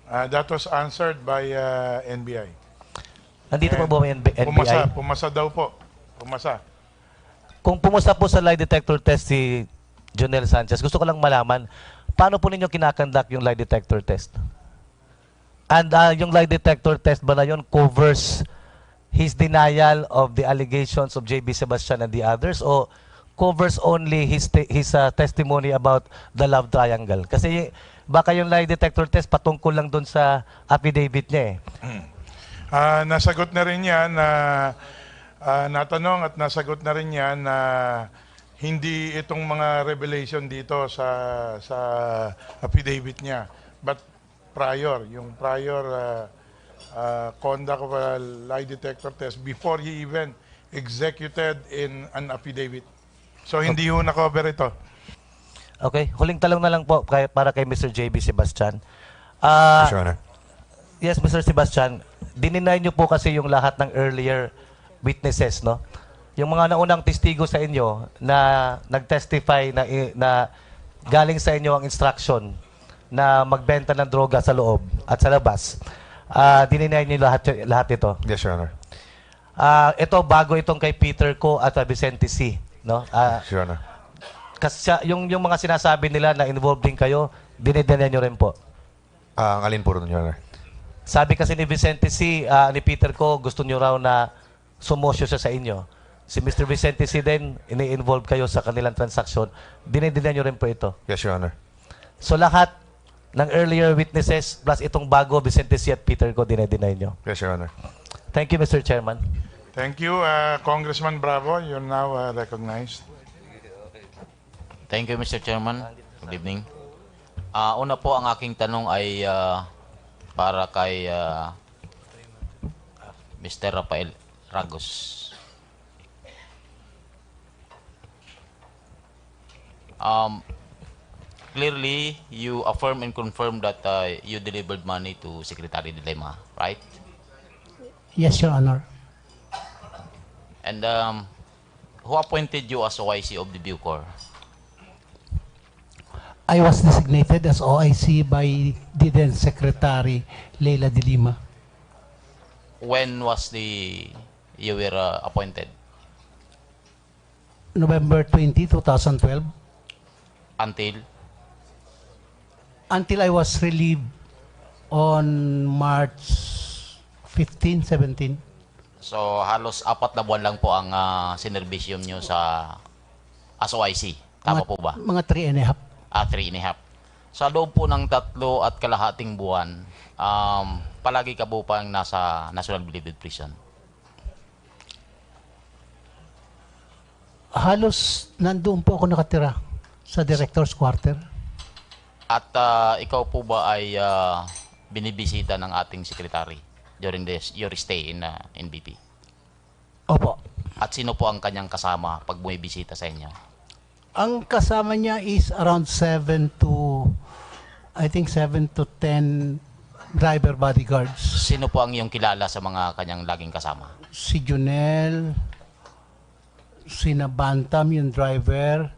That was answered by NBI. Nandito po ba may NBI? Pumasa daw po. Pumasa. Kung pumasa po sa lie detector test si Junel Sanchez, gusto ko lang malaman, paano po ninyo kinakandak yung lie detector test? And yung lie detector test ba na yun covers his denial of the allegations of JB Sebastian and the others, o covers only his testimony about the love triangle? Kasi baka yung lie detector test patungkol lang doon sa affidavit niya eh. Nasagot na rin yan, natanong at nasagot na rin yan na hindi itong mga revelation dito sa affidavit niya, but yung prior conduct of a lie detector test before he even executed in an affidavit. So hindi ho na-cover ito. Okay, huling talong na lang po para kay Mr. JB Sebastian. Yes, Your Honor. Yes, Mr. Sebastian, dininay niyo po kasi yung lahat ng earlier witnesses, no? Yung mga naunang testigo sa inyo na nag-testify na galing sa inyo ang instruction na magbenta ng droga sa loob at sa labas. Dininay niyo lahat ito. Yes, Your Honor. Ito bago itong kay Peter Ko at Vicente C, no? Your Honor. Kasi yung mga sinasabi nila na involved din kayo, dinideny nyo rin po. Ang alin po rin, Your Honor? Sabi kasi ni Vicente C, ni Peter Ko, gusto nyo raw na sumosyo siya sa inyo. Si Mr. Vicente C din, ini-involve kayo sa kanilang transaksyon. Dinideny nyo rin po ito. Yes, Your Honor. So lahat ng earlier witnesses plus itong bago, Vicente C at Peter Ko, dinideny nyo. Yes, Your Honor. Thank you, Mr. Chairman. Thank you, Congressman Bravo. You're now recognized. Thank you, Mr. Chairman. Good evening. Una po, ang aking tanong ay para kay Mr. Rafael Ragos. Clearly, you affirm and confirm that you delivered money to Secretary De Lima, right? Yes, Your Honor. And who appointed you as OIC of the Bucor? I was designated as OIC by the then Secretary Leila De Lima. When was you were appointed? November 20, 2012. Until I was relieved on March 15, 17. So halos 4 na buwan lang po ang sinerbisyum nyo as OIC. Tama po ba? Mga 3 and a half. 3.5. Sa loob po ng 3.5 buwan, palagi ka po pang nasa National Believed Prison? Halos nandoon po ako nakatira sa Director's Quarter. At ikaw po ba ay binibisita ng ating secretary during your stay in BP? Opo. At sino po ang kanyang kasama pag bumibisita sa inyo? Ang kasama niya is around 7 to 10 driver bodyguards. Sino po ang iyong kilala sa mga kanyang laging kasama? Si Junel, si Nabantam yung driver,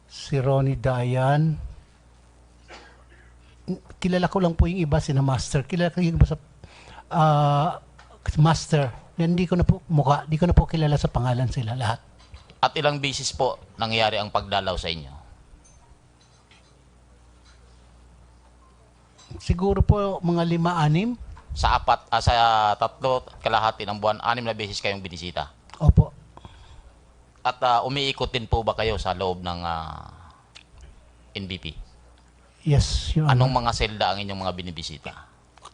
si Ronnie Dayan. Kilala ko lang po yung iba, si na Master. Kilala ko yung iba sa Master. Hindi ko na po mukha, di ko na po kilala sa pangalan sila lahat. At ilang bisis po nangyari ang pagdalaw sa inyo? Siguro po mga 5-6. Sa tatlo kalahati ng buwan, 6 na beses kayong binisita. Opo. At umiikot din po ba kayo sa loob ng NBP? Yes, Your Honor. Anong mga selda ang inyong mga binibisita?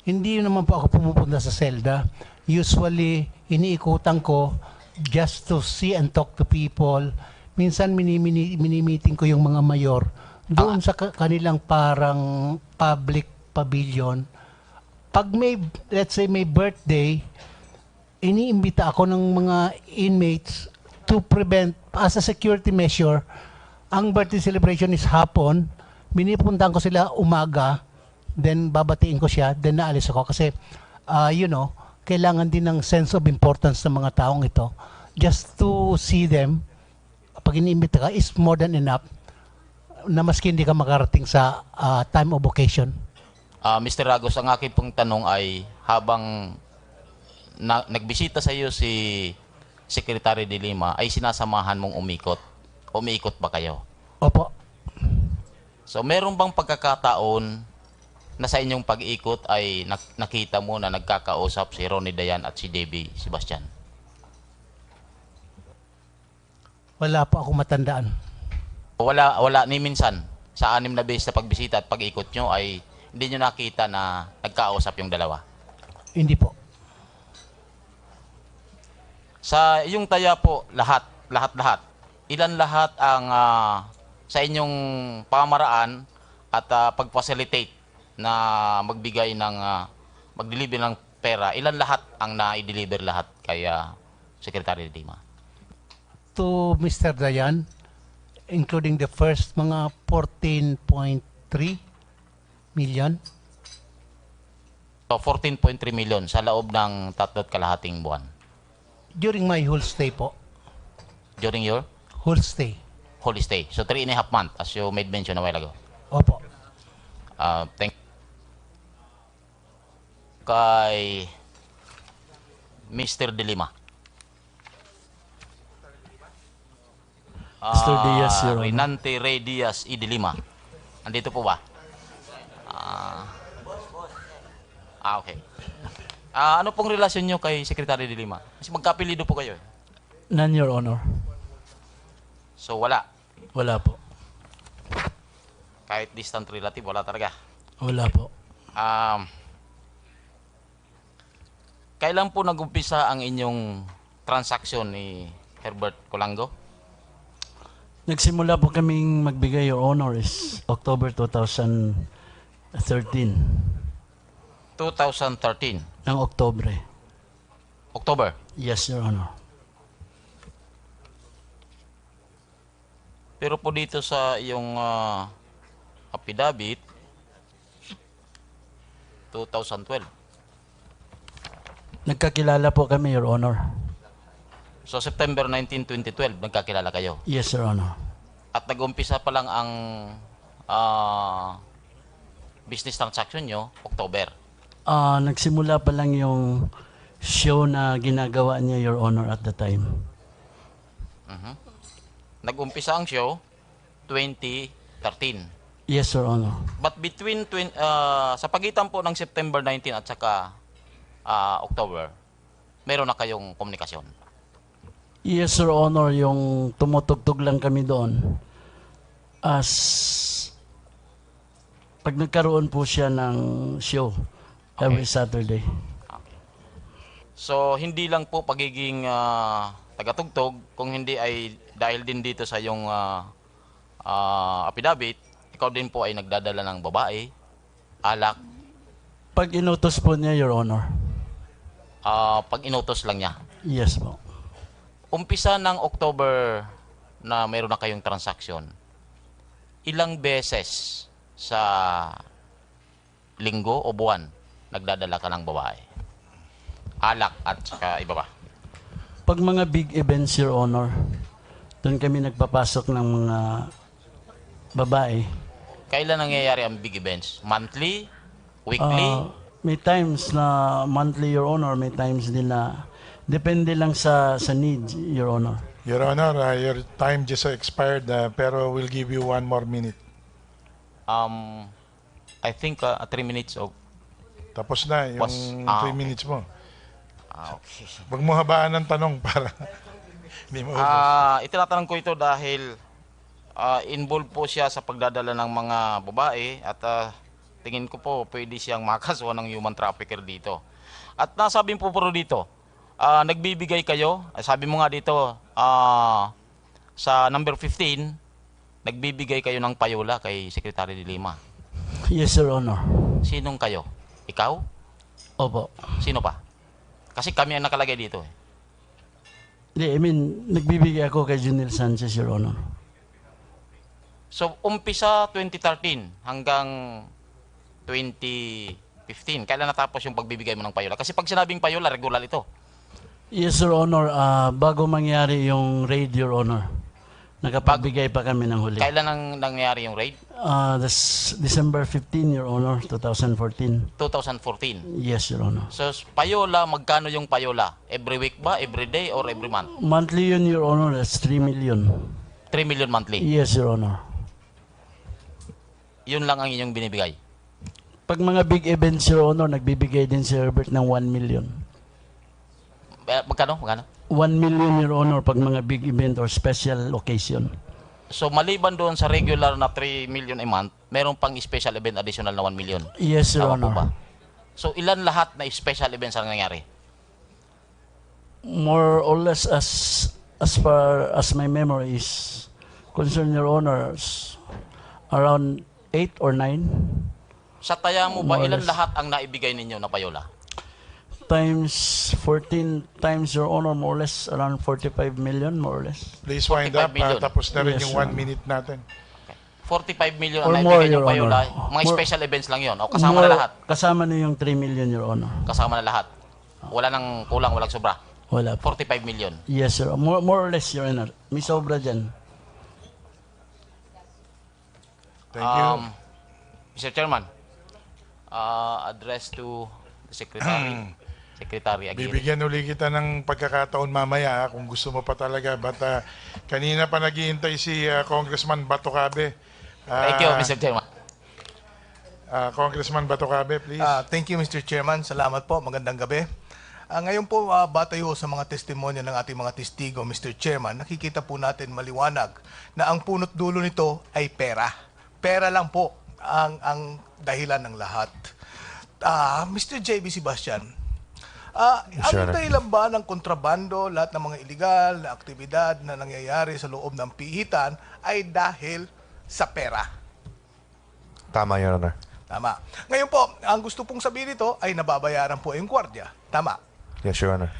Hindi naman po ako pumupunta sa selda. Usually, iniikutan ko just to see and talk to people. Minsan, mini-meeting ko yung mga mayor doon sa kanilang parang public pavilion. Pag may, let's say, may birthday, iniimbita ako ng mga inmates to prevent, as a security measure, ang birthday celebration is hapon, binipuntahan ko sila umaga, then babatiin ko siya, then naalis ako. Kasi, kailangan din ng sense of importance ng mga taong ito. Just to see them, pag iniimbita ka, is more than enough na maski hindi ka makarating sa time of occasion. Mr. Ragos, ang aking pong tanong ay habang nagbisita sa iyo si Secretary de Lima, ay sinasamahan mong umikot? Umiikot ba kayo? Opo. So, meron bang pagkakataon na sa inyong pag-ikot ay nakita mo na nagkakausap si Ronnie Dayan at si Debbie Sebastian? Wala po ako matandaan. Wala ni minsan sa 6 na beses na pagbisita at pag-ikot nyo ay hindi nyo nakita na nagkausap yung dalawa? Hindi po. Sa iyong taya po, lahat. Ilan lahat ang sa inyong pamaraan at pag-facilitate na magbigay ng mag-deliver ng pera, ilan lahat ang na-deliver lahat kay Secretary de Lima? To Mr. Dayan, including the first mga 14.3 million. So 14.3 million sa loob ng 3 kalahating buwan. During my whole stay po. During your? Whole stay. Whole stay. So 3.5 months as you made mention a while ago. Opo. Thank kay Mr. De Lima. Mr. Diaz, Your Honor. Renante Ray Diaz E. De Lima. Andito po ba? Okay. Ano pong relasyon nyo kay Secretary De Lima? Kasi magkapilido po kayo. None, Your Honor. So wala? Wala po. Kahit distant relative, wala talaga? Wala po. Kailan po nag-umpisa ang inyong transaksyon ni Herbert Colango? Nagsimula po kaming magbigay, Your Honor, is October 2013. 2013? Ng Oktobre. October? Yes, Your Honor. Pero po dito sa iyong affidavit, 2012. Nagkakilala po kami, Your Honor. So September 19, 2012, nagkakilala kayo? Yes, Your Honor. At nag-umpisa pa lang ang business transaction nyo, October? Nagsimula pa lang yung show na ginagawa niya, Your Honor, at the time. Nag-umpisa ang show, 2013. Yes, Your Honor. But between, sa pagitan po ng September 19 at saka October, meron na kayong komunikasyon? Yes, Your Honor, yung tumutugtog lang kami doon. As pag nagkaroon po siya ng show every Saturday. Okay. So, hindi lang po pagiging tagatugtog, kung hindi ay dahil din dito sa yung affidavit, ikaw din po ay nagdadala ng babae, alak. Pag inutos po niya, Your Honor. Pag inutos lang niya? Yes po. Umpisa ng October na mayroon na kayong transaksyon, ilang beses sa linggo o buwan nagdadala ka ng babae. Alak at saka iba pa. Pag mga big events, Your Honor, doon kami nagpapasok ng mga babae. Kailan nangyayari ang big events? Monthly? Weekly? May times na monthly, Your Honor, may times din na depende lang sa need, Your Honor. Your Honor, your time just expired, pero we'll give you 1 more minute. I think 3 minutes of... Tapos na yung 3 minutes mo. Okay. Huwag mo habaan ng tanong para hindi mo Itinatanong ko ito dahil involved po siya sa pagdadala ng mga babae at tingin ko po pwede siyang makasuhan ng human trafficker dito. At nasabi po dito, nagbibigay kayo, sabi mo nga dito, sa number 15, nagbibigay kayo ng payola kay Secretary de Lima. Yes, Your Honor. Sinong kayo? Ikaw? Opo. Sino pa? Kasi kami ang nakalagay dito. Hindi, I mean, nagbibigay ako kay Junel Sanchez, Your Honor. So, umpisa 2013 hanggang 2015. Kailan natapos yung pagbibigay mo ng payola? Kasi pag sinabing payola, regular ito. Yes, Your Honor. Bago mangyari yung raid, Your Honor, nakapagbigay pa kami ng huli. Kailan ang nangyari yung raid? December 15, Your Honor, 2014. 2014. Yes, Your Honor. So, payola, magkano yung payola? Every week ba? Every day? Or every month? Monthly yun, Your Honor. That's 3 million. 3 million monthly? Yes, Your Honor. Yun lang ang inyong binibigay? Pag mga big events, Your Honor, nagbibigay din si Herbert ng 1 million. Magkano? 1 million, Your Honor, pag mga big event or special occasion. So, maliban doon sa regular na 3 million a month, meron pang special event additional na 1 million? Yes, Your Tama po Honor. ba? So, ilan lahat na special events ang nangyari? More or less as far as my memory is concerned, Your Honor, around 8 or 9. Sa taya mo ba, More or ilan less. lahat ang naibigay ninyo na payola? Times 14 times, Your Honor, more or less around 45 million, more or less. Please wind 45 up. million. Tapos na rin Yes, yung Your 1 minute natin. 45 million Or ang more, naibigay Your yung payola. Honor. Mga More- special events lang yon o kasama More- na lahat? Kasama na yung 3 million, Your Honor. Kasama na lahat? Wala nang kulang, walang sobra? Wala po. 45 million. Yes, sir. More or less, Your Honor. May sobra dyan. Thank you. Mr. Chairman, address to the Secretary. Secretary Aguirre. Bibigyan uli kita ng pagkakataon mamaya kung gusto mo pa talaga. But kanina pa naghihintay si Congressman Batocabe. Thank you, Mr. Chairman. Congressman Batocabe, please. Thank you, Mr. Chairman. Salamat po. Magandang gabi. Ngayon po, batay ho sa mga testimonya ng ating mga testigo, Mr. Chairman, nakikita po natin maliwanag na ang punot dulo nito ay pera. Pera lang po ang dahilan ng lahat. Mr. J.B. Sebastian, ang dahilan ba ng kontrabando, lahat ng mga illegal na aktibidad na nangyayari sa loob ng pihitan ay dahil sa pera? Tama, Your Honor. Tama. Ngayon po, ang gusto pong sabihin nito ay nababayaran po yung gwardiya. Tama. Yes, Your Honor.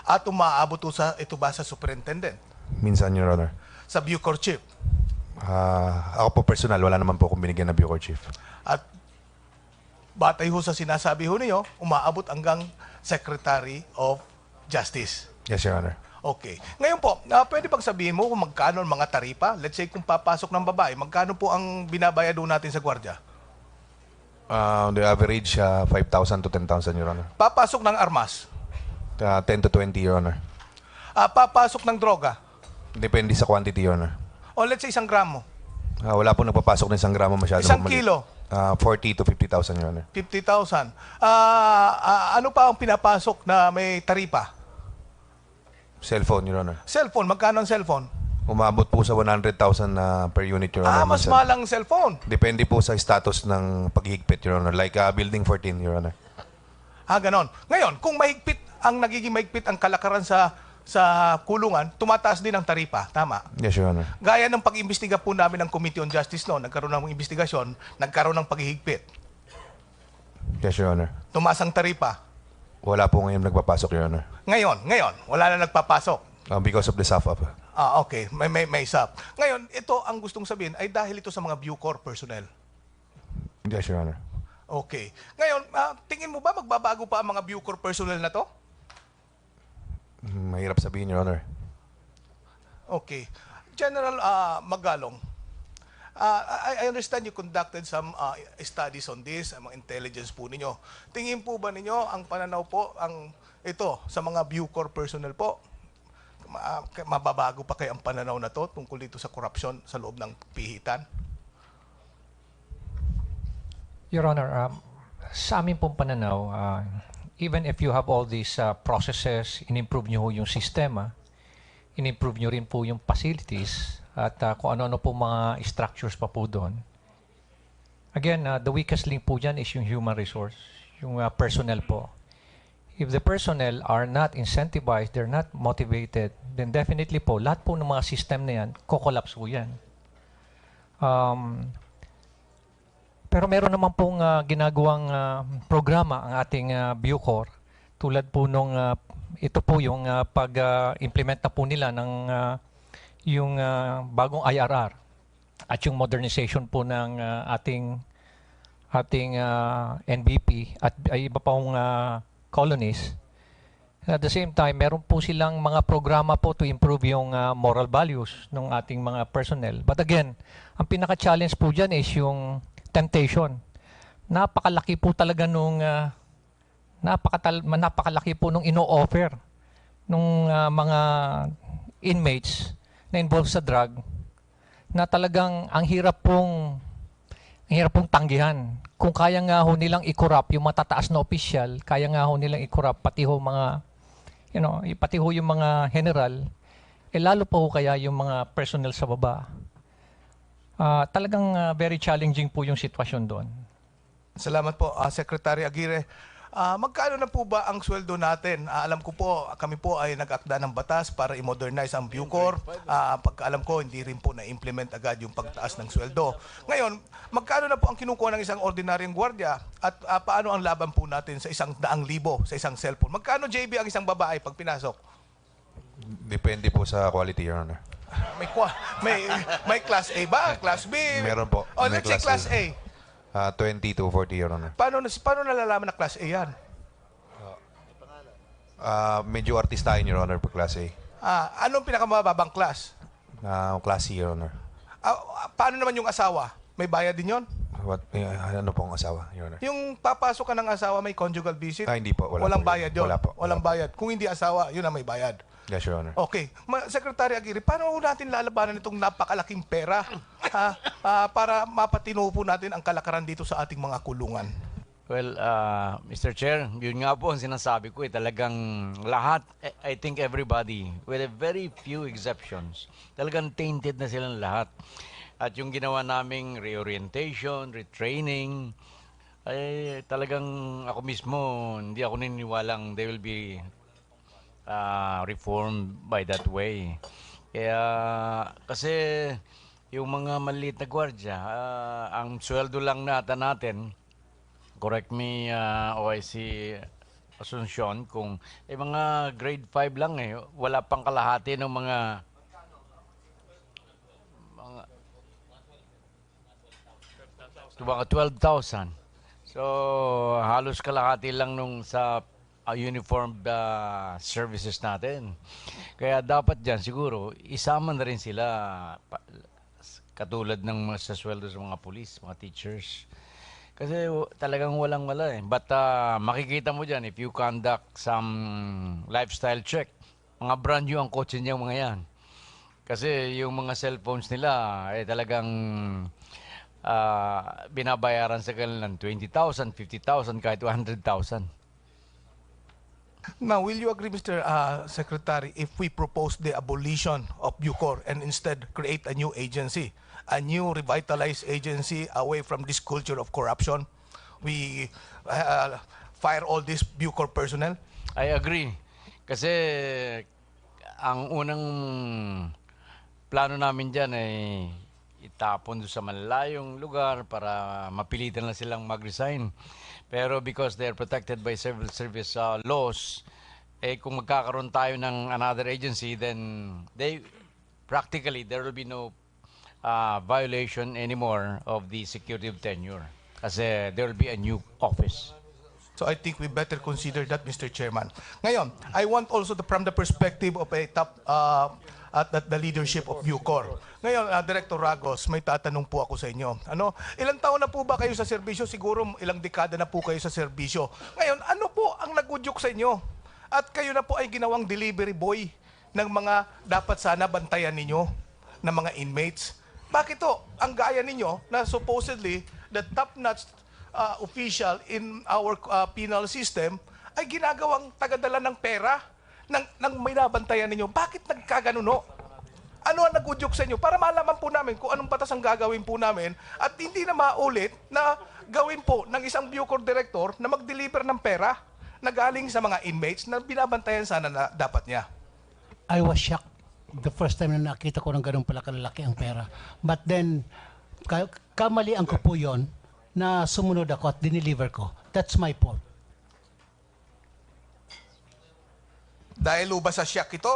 At umaabot po ito ba sa superintendent? Minsan, Your Honor. Sa Bucor Chief? Ako po personal, wala naman po akong binigyan na Bucor Chief. At batay ho sa sinasabi ho niyo, umaabot hanggang Secretary of Justice. Yes, Your Honor. Okay. Ngayon po, pwede bang sabihin mo kung magkano ang mga taripa? Let's say kung papasok ng babae, magkano po ang binabayad ho natin sa gwardiya? The average, 5,000 to 10,000, Your Honor. Papasok ng armas? 10 to 20, Your Honor. Papasok ng droga? Depende sa quantity, Your Honor. O let's say 1 gramo? Wala po nagpapasok ng 1 gramo masyado. 1 kilo? 40 to 50,000, Your Honor. 50,000. Ano pa ang pinapasok na may taripa? Cellphone, Your Honor. Cellphone, magkano ang cellphone? Umabot po sa 100,000 per unit, Your Honor. Mas minsan. malang cellphone. Depende po sa status ng paghihigpit, Your Honor. Like Building 14, Your Honor. Ganon. Ngayon, kung mahigpit, ang nagiging mahigpit ang kalakaran sa kulungan, tumataas din ang taripa. Tama? Yes, Your Honor. Gaya ng pag-imbestiga po namin ng Committee on Justice noon, nagkaroon ng investigasyon, nagkaroon ng paghihigpit. Yes, Your Honor. Tumaas ang taripa. Wala po ngayon nagpapasok, Your Honor. Ngayon, wala na nagpapasok. Because of the SAF-up. Okay. May SAP. Ngayon, ito ang gustong sabihin ay dahil ito sa mga Bucor personnel. Yes, Your Honor. Okay. Ngayon, tingin mo ba magbabago pa ang mga Bucor personnel na to? Mahirap sabihin, Your Honor. Okay. General Magalong, I understand you conducted some studies on this, ang mga intelligence po ninyo. Tingin po ba ninyo ang pananaw po ito sa mga Bucor personnel po? Mababago pa kaya ang pananaw na to tungkol dito sa korupsyon sa loob ng pihitan? Your Honor, sa amin pong pananaw, even if you have all these processes, in-improve nyo yung sistema, in-improve nyo rin po yung facilities, at kung ano-ano po mga structures pa po doon. Again, the weakest link po dyan is yung human resource, yung personnel po. If the personnel are not incentivized, they're not motivated, then definitely po, lahat po ng mga system na yan, kokolaps po yan. Pero meron naman pong ginagawang programa ang ating Bucor, tulad po nung ito po yung pag-implement na po nila ng yung bagong IRR at yung modernization po ng ating NBP at iba pang colonies. At the same time, meron po silang mga programa po to improve yung moral values ng ating mga personnel. But again, ang pinaka-challenge po dyan is yung temptation. Napakalaki po talaga nung napakalaki po nung ino-offer nung mga inmates na involved sa drug na talagang ang hirap pong tanggihan. Kung kaya nga ho nilang i-corrupt yung matataas na opisyal, kaya nga ho nilang i-corrupt pati ho mga pati ho yung mga general, lalo pa ho kaya yung mga personnel sa baba. Talagang very challenging po yung sitwasyon doon. Salamat po, Secretary Aguirre. Magkano na po ba ang sweldo natin? Alam ko po, kami po ay nag-akda ng batas para i-modernize ang Bucor. Pagkaalam ko, hindi rin po na-implement agad yung pagtaas ng sweldo. Ngayon, magkano na po ang kinukuha ng isang ordinaryong gwardiya? At paano ang laban po natin sa 100,000 sa isang cellphone? Magkano, JB, ang isang babae pag pinasok? Depende po sa quality, Your Honor. May class A ba? Class B? Meron po. Oh, May let's say class A. 20 to 40, Your Honor. Paano nalalaman na class A yan? Medyo artistahin, Your Honor, pag class A. Anong pinakamababang class? Class C, Your Honor. Paano naman yung asawa? May bayad din yon? Ano pong asawa, Your Honor? Yung papasok ka ng asawa, may conjugal visit? Hindi po. Walang po bayad yun? Wala po. Walang bayad. Kung hindi asawa, yun ang may bayad. Yes, Your Honor. Okay. Secretary Aguirre, paano natin lalabanan itong napakalaking pera para mapatino po natin ang kalakaran dito sa ating mga kulungan? Well, Mr. Chair, yun nga po ang sinasabi ko talagang lahat, I think everybody, with a very few exceptions, talagang tainted na silang lahat. At yung ginawa naming reorientation, retraining, ay talagang ako mismo, hindi ako niniwalang they will be reformed by that way. Kaya kasi yung mga maliit na gwardiya, ang sweldo lang natin, correct me OIC Asuncion, kung mga grade 5 lang wala pang kalahati ng mga 12,000. So halos kalahati lang nung sa uniformed services natin. Kaya dapat dyan siguro, isama na rin sila katulad ng sa sweldo sa mga police, mga teachers. Kasi talagang walang-wala But makikita mo dyan, if you conduct some lifestyle check, mga brand new ang kotse niya mga yan. Kasi yung mga cellphones nila, talagang binabayaran sa kanila ng 20,000, 50,000, kahit 100,000. Now, will you agree, Mr. Secretary, if we propose the abolition of Bucor and instead create a new agency, a new revitalized agency away from this culture of corruption? We fire all this Bucor personnel? I agree. Kasi ang unang plano namin dyan ay itapon doon sa malalayong lugar para mapilitan na silang mag-resign. Pero because they're protected by civil service laws, kung magkakaroon tayo ng another agency, then practically there will be no violation anymore of the security of tenure. Kasi there will be a new office. So I think we better consider that, Mr. Chairman. Ngayon, I want also from the perspective of a top at the leadership of Bucor. Ngayon, Director Ragos, may tatanong po ako sa inyo. Ilang taon na po ba kayo sa serbisyo? Siguro ilang dekada na po kayo sa serbisyo. Ngayon, ano po ang nagudyok sa inyo? At kayo na po ay ginawang delivery boy ng mga dapat sana bantayan ninyo ng mga inmates. Bakit to? Ang gaya ninyo na supposedly the top-notch official in our penal system ay ginagawang tagadala ng pera ng may nabantayan ninyo. Bakit nagkaganuno? Ano ang nagudyok sa inyo? Para malaman po namin kung anong batas ang gagawin po namin at hindi na maulit na gawin po ng isang Bucor director na mag-deliver ng pera na galing sa mga inmates na binabantayan sana na dapat niya. I was shocked the first time na nakita ko ng ganun pala kalalaki ang pera. But then, kamalian ko po yon na sumunod ako at dineliver ko. That's my fault. Dahil ba sa shock ito?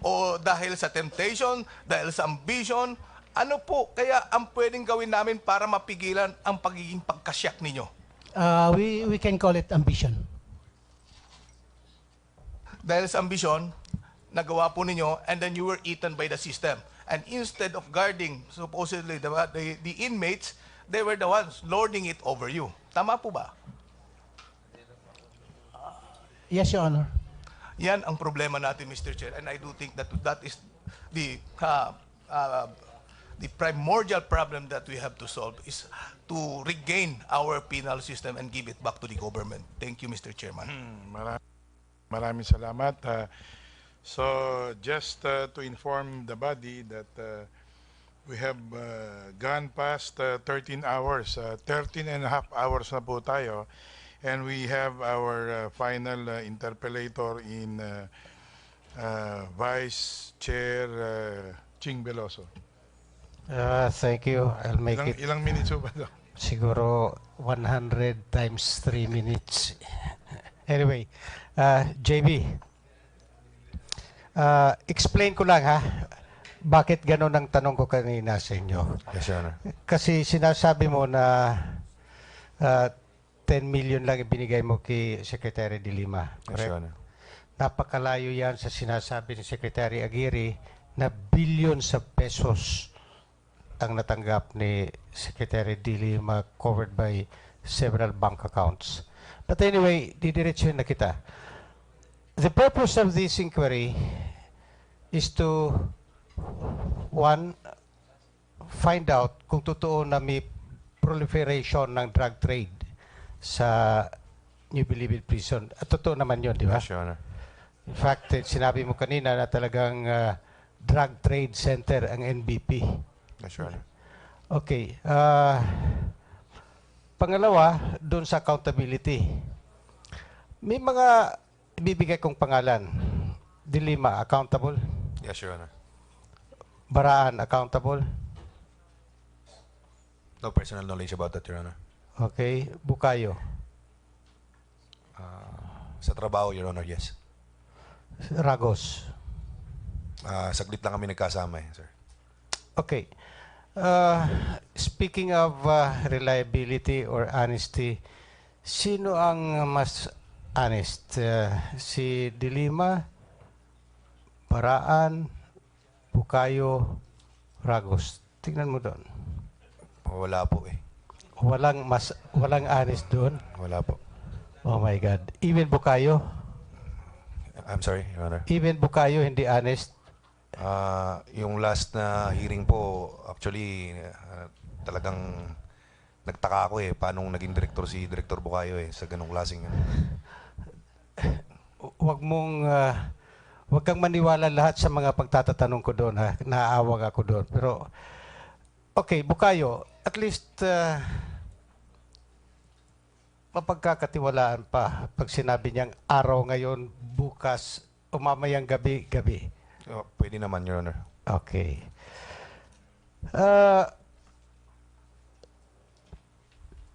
O dahil sa temptation? Dahil sa ambition? Ano po kaya ang pwedeng gawin namin para mapigilan ang pagiging pagka-shock ninyo? We can call it ambition. Dahil sa ambisyon, nagawa po ninyo and then you were eaten by the system. And instead of guarding supposedly the inmates, they were the ones lording it over you. Tama po ba? Yes, Your Honor. Yan ang problema natin, Mr. Chair. And I do think that is the primordial problem that we have to solve is to regain our penal system and give it back to the government. Thank you, Mr. Chairman. Maraming salamat. So, just to inform the body that we have gone past 13 hours. 13 and a half hours na po tayo. And we have our final interpellator in Vice Chair Ching Veloso. Thank you. I'll make it. Ilang minutes ba ito? Siguro 100 times 3 minutes. Anyway, JB, explain ko lang ha, bakit ganun ang tanong ko kanina sa inyo. Yes, Your Honor. Kasi sinasabi mo na 10 million lang ibinigay mo kay Secretary De Lima. Yes, Your Honor. Napakalayo yan sa sinasabi ni Secretary Aguirre na billion sa pesos ang natanggap ni Secretary De Lima covered by several bank accounts. But anyway, didiretsuhin na kita. The purpose of this inquiry is to, one, find out kung totoo na may proliferation ng drug trade sa New Bilibid Prison. At totoo naman yun, di ba? Yes, Your Honor. In fact, sinabi mo kanina na talagang drug trade center ang NBP. Yes, Your Honor. Okay. Pangalawa, doon sa accountability. May mga ibibigay kong pangalan. De Lima, accountable. Yes, Your Honor. Baraan, accountable. No personal knowledge about that, Your Honor. Okay. Bukayo. Sa trabaho, Your Honor, yes. Ragos. Saglit lang kami nagkasama, sir. Okay. Speaking of reliability or honesty, sino ang mas honest? Si De Lima, Baraan, Bukayo, Ragos. Tingnan mo doon. Wala po eh. Walang honest doon? Wala po. Oh my God. Even Bukayo? I'm sorry, Your Honor. Even Bukayo, hindi honest? Yung last na hearing po, actually, talagang nagtaka ako eh. Paano naging director si Director Bukayo eh, sa ganong klaseng. Huwag kang maniwala lahat sa mga pagtatatanong ko doon ha. Naaawag ako doon. Pero, okay, Bukayo, at least mapagkakatiwalaan pa pag sinabi niyang araw ngayon, bukas, o mamayang gabi. Pwede naman, Your Honor. Okay.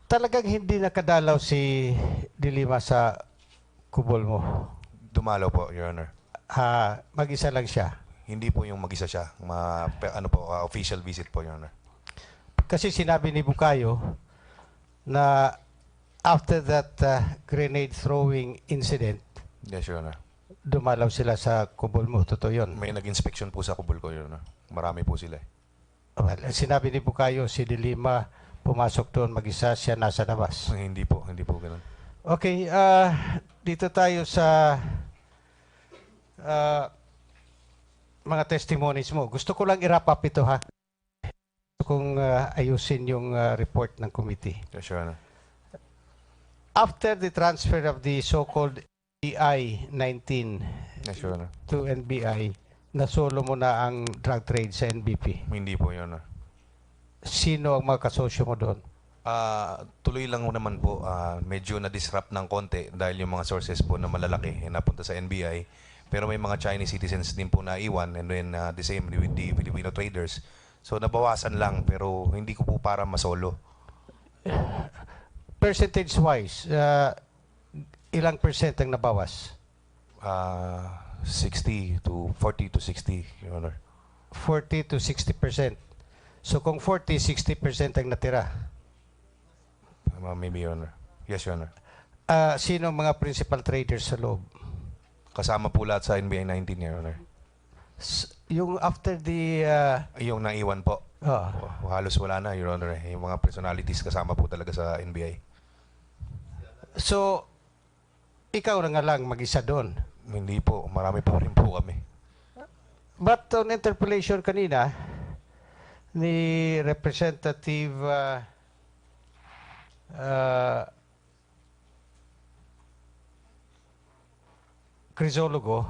Talagang hindi nakadalaw si De Lima sa kubol mo? Dumalaw po, Your Honor. Mag-isa lang siya? Hindi po yung mag-isa siya. Official visit po, Your Honor. Kasi sinabi ni Bukayo na after that grenade throwing incident, Yes, Your Honor. dumalaw sila sa kubol mo. Totoo yun. May nag-inspection po sa kubol ko, Your Honor. Marami po sila eh. Well, sinabi ni Bukayo, si De Lima pumasok doon mag-isa, siya nasa labas. Hindi po ganun. Okay, dito tayo sa mga testimonies mo. Gusto ko lang i-wrap up ito, ha? Gusto kong ayusin yung report ng committee. Yes, Your Honor. After the transfer of the so-called NBI-19 Yes, Your Honor. to NBI, nasolo mo na ang drug trade sa NBP. Hindi po, Your Honor. Sino ang mga kasosyo mo doon? Tuloy lang naman po, medyo na-disrupt ng konti dahil yung mga sources po na malalaki napunta sa NBI. Pero may mga Chinese citizens din po na iwan, and then the same with the Filipino traders. So nabawasan lang, pero hindi ko po para masolo. Percentage-wise, ilang percent ang nabawas? 40 to 60, Your Honor. 40 to 60%. So kung 40, 60% ang natira. Maybe, Your Honor. Yes, Your Honor. Sino ang mga principal traders sa loob? Kasama po lahat sa NBI 19, Your Honor. Yung after the... Yung naiwan po. Halos wala na, Your Honor. Yung mga personalities kasama po talaga sa NBI. So, ikaw na nga lang mag-isa doon. Hindi po. Marami po rin po kami. But on interpellation kanina, ni Representative Crisologo,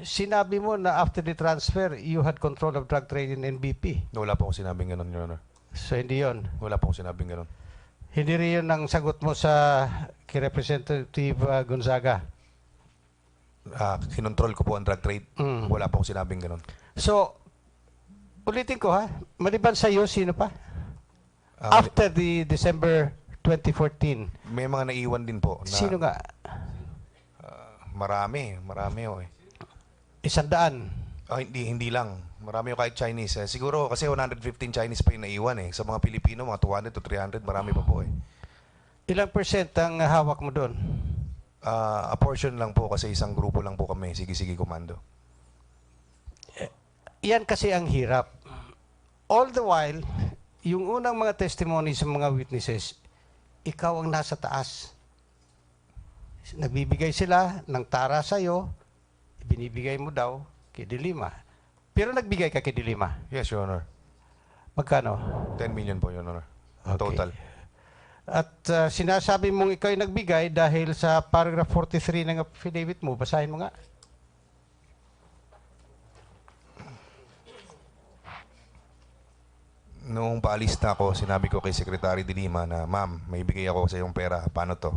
sinabi mo na after the transfer, you had control of drug trade in NBP. Wala po akong sinabing ganun, Your Honor. So, hindi yon. Wala po akong sinabing ganun. Hindi rin yun ang sagot mo sa kay Representative Gonzaga. Kinontrol ko po ang drug trade. Wala po akong sinabing ganun. So, ulitin ko, ha? Maliban sa iyo, sino pa? After the December 2014. May mga naiwan din po. Na, Sino nga? Marami oh eh. 100. Hindi lang. Marami yung kahit Chinese. Siguro kasi 115 Chinese pa yung naiwan eh. Sa mga Pilipino, mga 200 to 300, marami pa po eh. Ilang percent ang hawak mo doon? A portion lang po kasi isang grupo lang po kami. Sige, komando. Yan kasi ang hirap. All the while, yung unang mga testimony sa mga witnesses, ikaw ang nasa taas. Nagbibigay sila ng tara sa'yo, binibigay mo daw kay De Lima. Pero nagbigay ka kay De Lima. Yes, Your Honor. Magkano? 10 million po, Your Honor. Okay. Total. At sinasabi mong ikaw ay nagbigay dahil sa paragraph 43 ng affidavit mo. Basahin mo nga. Noong paalis na ako, sinabi ko kay Secretary De Lima na, Ma'am, may bigay ako sa iyong pera. Paano to?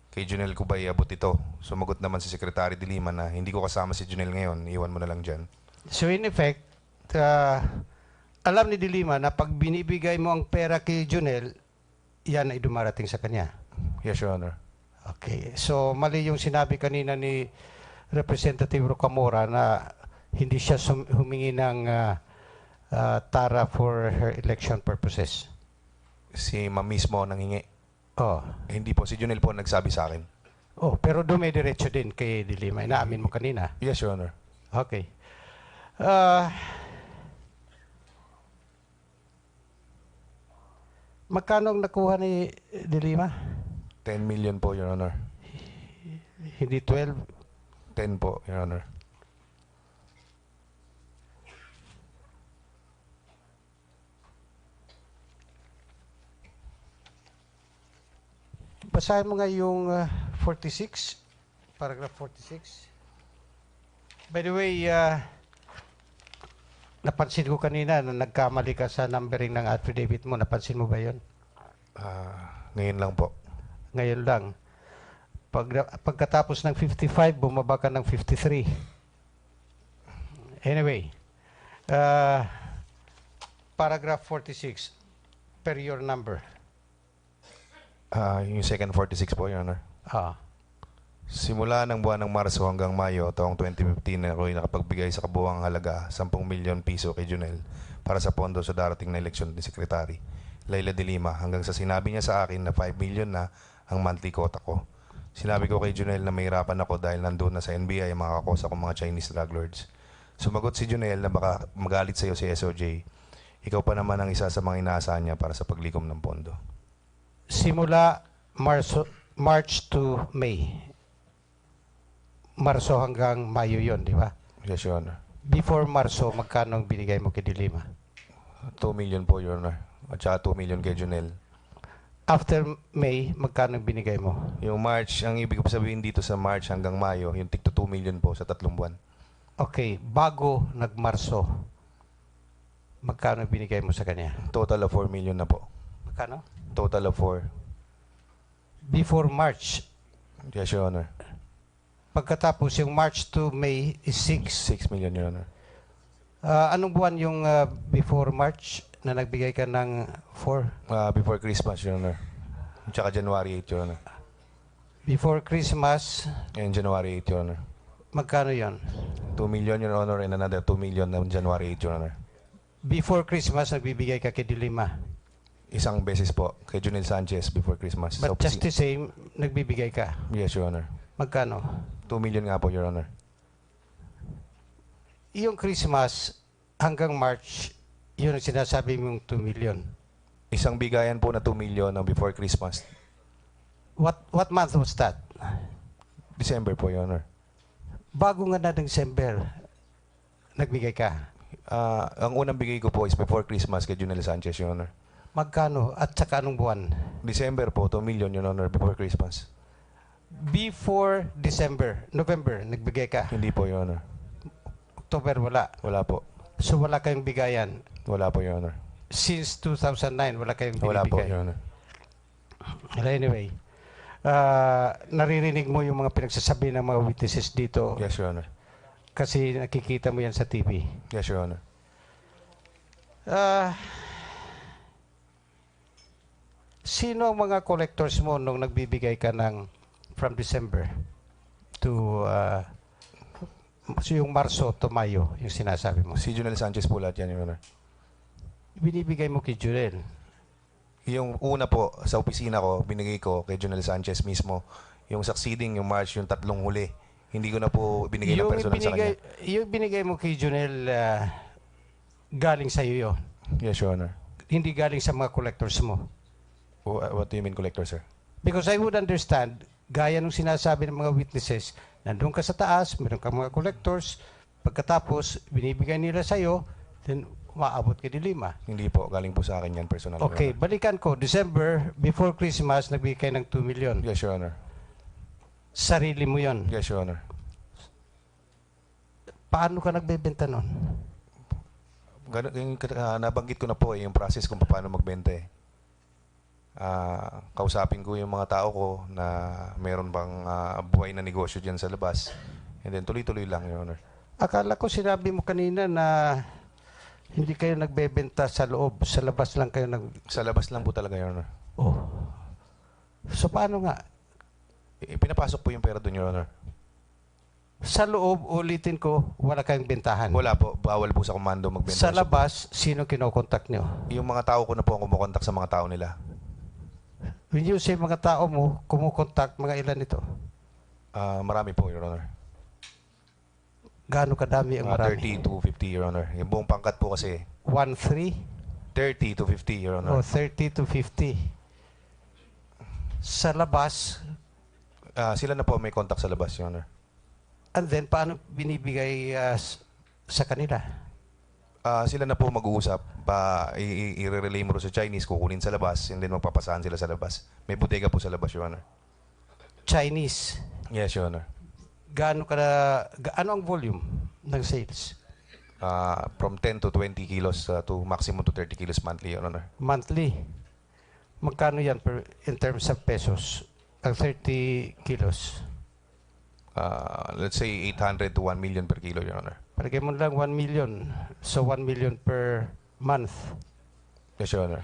Kay Junel ko ba iabot ito? Sumagot naman si Secretary De Lima na hindi ko kasama si Junel ngayon. Iwan mo na lang dyan. So in effect, alam ni De Lima na pag binibigay mo ang pera kay Junel, yan ay dumarating sa kanya. Yes, Your Honor. Okay. So mali yung sinabi kanina ni Representative Rocamora na hindi siya humingi ng tara for her election purposes. Si Ma'am mismo nangingi. Oh. Hindi po. Si Junel po nagsabi sa akin. Oh, pero dumidiretso din kay De Lima. Inaamin mo kanina. Yes, Your Honor. Okay. Magkano ang nakuha ni De Lima? 10 million po, Your Honor. Hindi 12? 10 po, Your Honor. Basahin mo nga yung 46, paragraph 46. By the way, napansin ko kanina na nagkamali ka sa numbering ng affidavit mo. Napansin mo ba yun? Ngayon lang po. Ngayon lang. Pagkatapos ng 55, bumaba ka ng 53. Anyway, paragraph 46, per your number. Yung second 46 po, Your Honor. Simula ng buwan ng Marso hanggang Mayo taong 2015, ako'y nakapagbigay sa kabuuang halaga 10 milyon piso kay Junel para sa pondo sa darating na eleksyon ni Sekretary. Laila de Lima, hanggang sa sinabi niya sa akin na 5 million na ang monthly quota ko. Sinabi ko kay Junel na mahirapan ako dahil nandun na sa NBI ang mga kakosa kong mga Chinese drug lords. Sumagot si Junel na baka magalit sa iyo si SOJ. Ikaw pa naman ang isa sa mga inaasahan niya para sa paglikom ng pondo. Simula March to May. Marso hanggang Mayo yon, di ba? Yes, Your Honor. Before Marso, magkano ang binigay mo kay De Lima? 2 million po, Your Honor. At saka 2 million kay Junel. After May, magkano ang binigay mo? Yung March, ang ibig ko sabihin dito sa March hanggang Mayo, yung tig to 2 million po sa 3 buwan. Okay, bago nagmarso, magkano ang binigay mo sa kanya? Total of 4 million na po. Magkano? Total of 4. Before March. Yes, Your Honor. Pagkatapos, yung March to May is 6. 6 million, Your Honor. Anong buwan yung before March na nagbigay ka ng 4? Before Christmas, Your Honor. Tsaka January 8, Your Honor. Before Christmas? And January 8, Your Honor. Magkano yon? 2 million, Your Honor, and another 2 million on January 8, Your Honor. Before Christmas, nagbibigay ka kay De Lima? Isang beses po, kay Junel Sanchez before Christmas. But just the same, nagbibigay ka? Yes, Your Honor. Magkano? 2 million nga po, Your Honor. Yung Christmas hanggang March, yun ang sinasabi mong 2 million. Isang bigayan po na 2 million before Christmas. What month was that? December po, Your Honor. Bago nga na ng December, nagbigay ka? Ang unang bigay ko po is before Christmas kay Junel Sanchez, Your Honor. Magkano? At saka anong buwan? December po, 2 million, Your Honor, before Christmas. Before December, November, nagbigay ka? Hindi po, Your Honor. October, wala? Wala po. So wala kayong bigayan? Wala po, Your Honor. Since 2009, wala kayong binibigay? Wala po, Your Honor. Anyway, naririnig mo yung mga pinagsasabi ng mga witnesses dito? Yes, Your Honor. Kasi nakikita mo yan sa TV? Yes, Your Honor. Sino ang mga collectors mo nung nagbibigay ka ng from December to yung Marso to Mayo, yung sinasabi mo? Si Junel Sanchez po lahat yan, Your Honor. Binibigay mo kay Junel? Yung una po, sa opisina ko, binigay ko kay Junel Sanchez mismo. Yung succeeding, yung March, yung 3 huli. Hindi ko na po binigay ng personal sa kanya. Yung binigay mo kay Junel, galing sa iyo yun? Yes, Your Honor. Hindi galing sa mga collectors mo? What do you mean collector, sir? Because I would understand, gaya nung sinasabi ng mga witnesses, nandun ka sa taas, meron ka mga collectors, pagkatapos, binibigay nila sa'yo, then umaabot kay De Lima. Hindi po, galing po sa akin yan personal. Okay, balikan ko. December, before Christmas, nagbigay ng 2 million. Yes, Your Honor. Sarili mo yon? Yes, Your Honor. Paano ka nagbebenta nun? Nabanggit ko na po yung process kung paano magbenta eh. Kausapin ko yung mga tao ko na meron bang buhay na negosyo dyan sa labas. And then tuloy-tuloy lang, Your Honor. Akala ko sinabi mo kanina na hindi kayo nagbebenta sa loob. Sa labas lang kayo Sa labas lang po talaga, Your Honor. Oh. So paano nga? Pinapasok po yung pera doon, Your Honor. Sa loob, ulitin ko, wala kayong bentahan? Wala po. Bawal po sa komando magbenta. Sa labas, sino kinokontak nyo? Yung mga tao ko na po ang kumukontak sa mga tao nila. When you say mga tao mo, kumukontak mga ilan ito? Marami po, Your Honor. Gaano kadami ang marami? 30 to 50, Your Honor. Yung buong pangkat po kasi. 1-3? 30 to 50, Your Honor. O, 30 to 50. Sa labas? Sila na po may contact sa labas, Your Honor. And then, paano binibigay sa kanila? Sila na po mag-uusap. I-relay mo sa Chinese, kukunin sa labas, and then magpapasahan sila sa labas. May bodega po sa labas, Your Honor. Chinese? Yes, Your Honor. Ano ang volume ng sales? From 10 to 20 kilos to maximum to 30 kilos monthly, Your Honor. Monthly? Magkano yan in terms of pesos? Ang 30 kilos? Let's say 800 to 1 million per kilo, Your Honor. Palagay mo lang 1 million. So 1 million per month. Yes, Your Honor.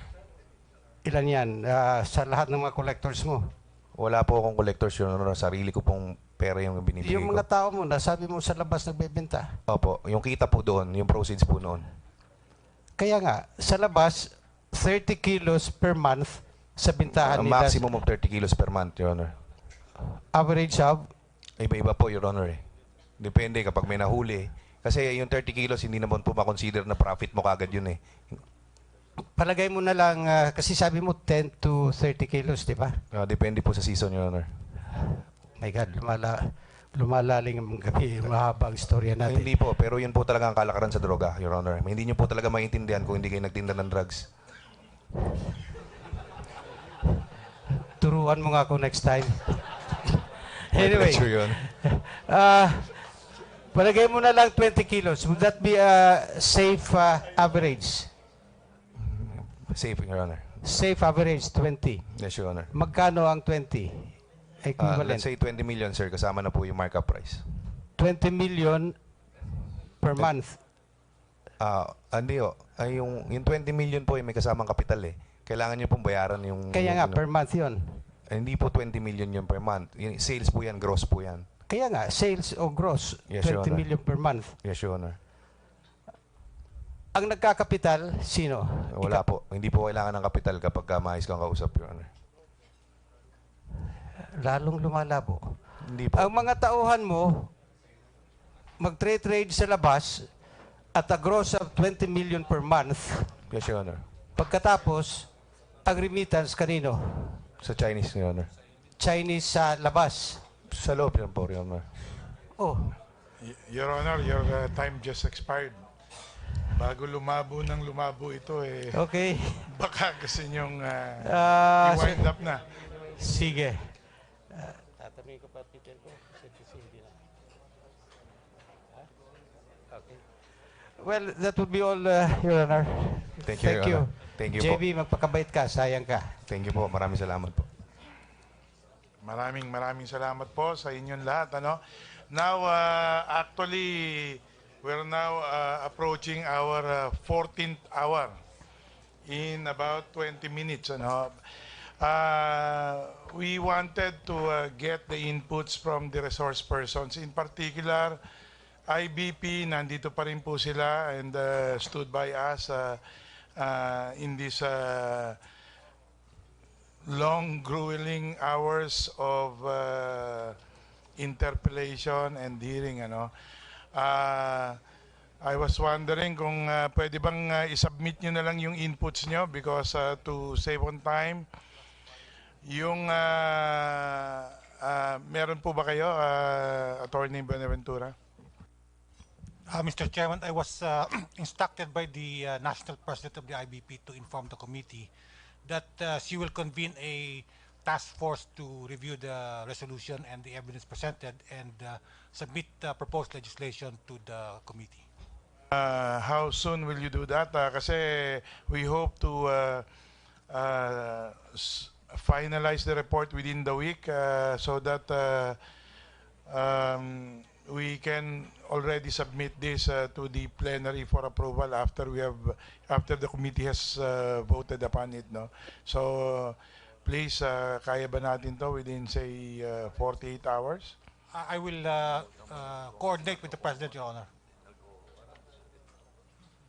Ilan yan? Sa lahat ng mga collectors mo? Wala po akong collectors, Your Honor. Sarili ko pong pera yung binibigay Yung ko. mga tao mo, nasabi mo sa labas nagbebenta. Opo. Yung kita po doon, yung proceeds po noon. Kaya nga, sa labas, 30 kilos per month sa bintahan A nila. maximum of 30 kilos per month, Your Honor. Average of? Iba-iba po, Your Honor. Depende kapag may nahuli. Kasi yung 30 kilos, hindi naman po makonsider na profit mo kagad yun eh. Palagay mo na lang, kasi sabi mo 10 to 30 kilos, di ba? Depende po sa season, Your Honor. My God, lumalaling ang gabi, mahabang istorya natin. Hindi po, pero yun po talaga ang kalakaran sa droga, Your Honor. Hindi nyo po talaga maintindihan kung hindi kayo nagtinda ng drugs. Turuan mo nga ako next time. Anyway, Sure yun. palagay mo na lang 20 kilos. Would that be a safe average? Safe, Your Honor. Safe average, 20. Yes, Your Honor. Magkano ang 20? Equivalent. Let's say 20 million, sir, kasama na po yung markup price. 20 million per month. Hindi o. Yung 20 million po, may kasamang kapital eh. Kailangan nyo pong bayaran yung... Kaya nga, per month yun. Hindi po 20 million yun per month. Yung sales po yan, gross po yan. Kaya nga, sales o gross, Yes, 20 Your Honor. million per month. Yes, Your Honor. Ang nagkakapital, sino? Wala po. Hindi po kailangan ng kapital kapag maayos kang kausap, Your Honor. Lalong lumalabo. Hindi po. Ang mga tauhan mo, mag-trade sa labas at a gross of 20 million per month. Yes, Your Honor. Pagkatapos, ang remittance kanino? Sa Chinese, Your Honor. Chinese sa labas. Sa loob yan po, Your Honor. Oh. Your Honor, your time just expired. Bago lumabo ito eh. Okay. Baka kasi nyong i-wind up na. Sige. Tatanungin ko pa Peter ko. Hindi na. Okay. Well, that would be all, Your Honor. Thank you, Your Honor. Thank you po. JB, magpakabait ka. Sayang ka. Thank you po. Maraming salamat po. Maraming salamat po sa inyong lahat. Now, actually, we're now approaching our 14th hour in about 20 minutes. We wanted to get the inputs from the resource persons. In particular, IBP, nandito pa rin po sila and stood by us in this long, grueling hours of interpellation and hearing. I was wondering kung pwede bang isubmit nyo na lang yung inputs nyo because to save on time, yung meron po ba kayo, Attorney Benaventura? Mr. Chairman, I was instructed by the National President of the IBP to inform the committee that she will convene a task force to review the resolution and the evidence presented and submit proposed legislation to the committee. How soon will you do that? Kasi we hope to finalize the report within the week so that we can already submit this to the plenary for approval after the committee has voted upon it. So please, kaya ba natin to within say 48 hours? I will coordinate with the President, Your Honor.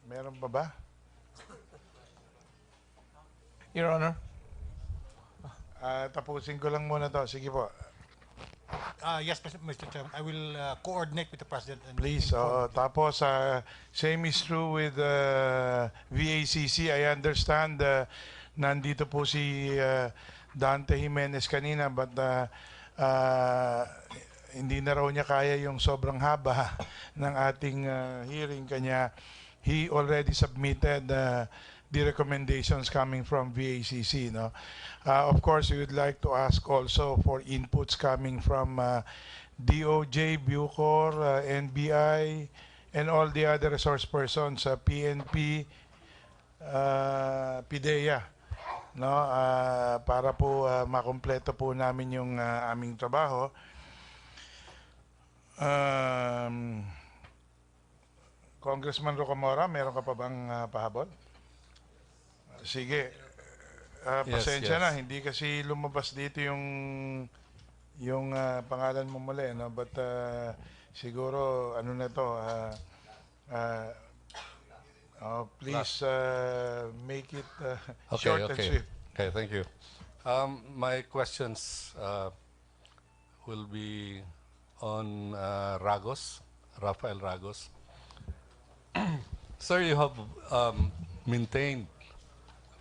Meron pa ba? Your Honor. Tapusin ko lang muna to. Sige po. Yes, Mr. Chairman. I will coordinate with the President. And Please. Tapos, same is true with VACC. I understand nandito po si Dante Jimenez kanina but hindi na raw niya kaya yung sobrang haba ng ating hearing. Kanya, he already submitted the recommendations coming from VACC. Of course, we would like to ask also for inputs coming from DOJ, Bucor, NBI, and all the other resource persons, PNP, PIDEA, para po makumpleto po namin yung aming trabaho. Congressman Rocamora, meron ka pa bang pahabol? Sige. Pasensya na, hindi kasi lumabas dito yung pangalan mo muli, but siguro ano na to, Please make it Okay, short and okay. sweet. Okay, thank you. My questions will be on Rafael Ragos. Sir, you have maintained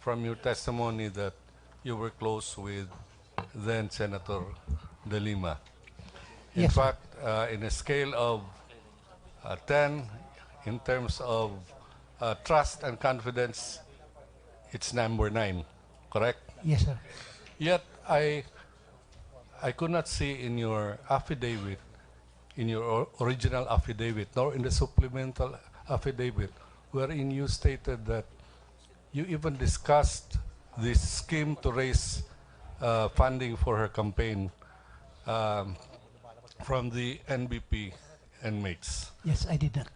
from your testimony that you were close with then Senator De Lima. In Yes, sir. fact, in a scale of 10, in terms of trust and confidence, it's number 9, correct? Yes, sir. Yet, I could not see in your affidavit, in your original affidavit, nor in the supplemental affidavit, wherein you stated that you even discussed this scheme to raise funding for her campaign from the NBP inmates. Yes, I did not.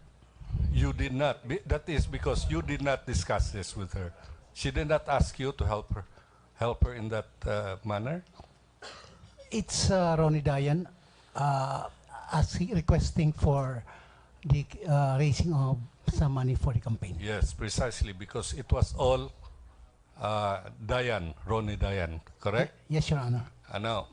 You did not. That is because you did not discuss this with her. She did not ask you to help her in that manner. It's Ronnie Dayan requesting for the raising of some money for the campaign. Yes, precisely, because it was all Ronnie Dayan, correct? Yes, Your Honor. Now,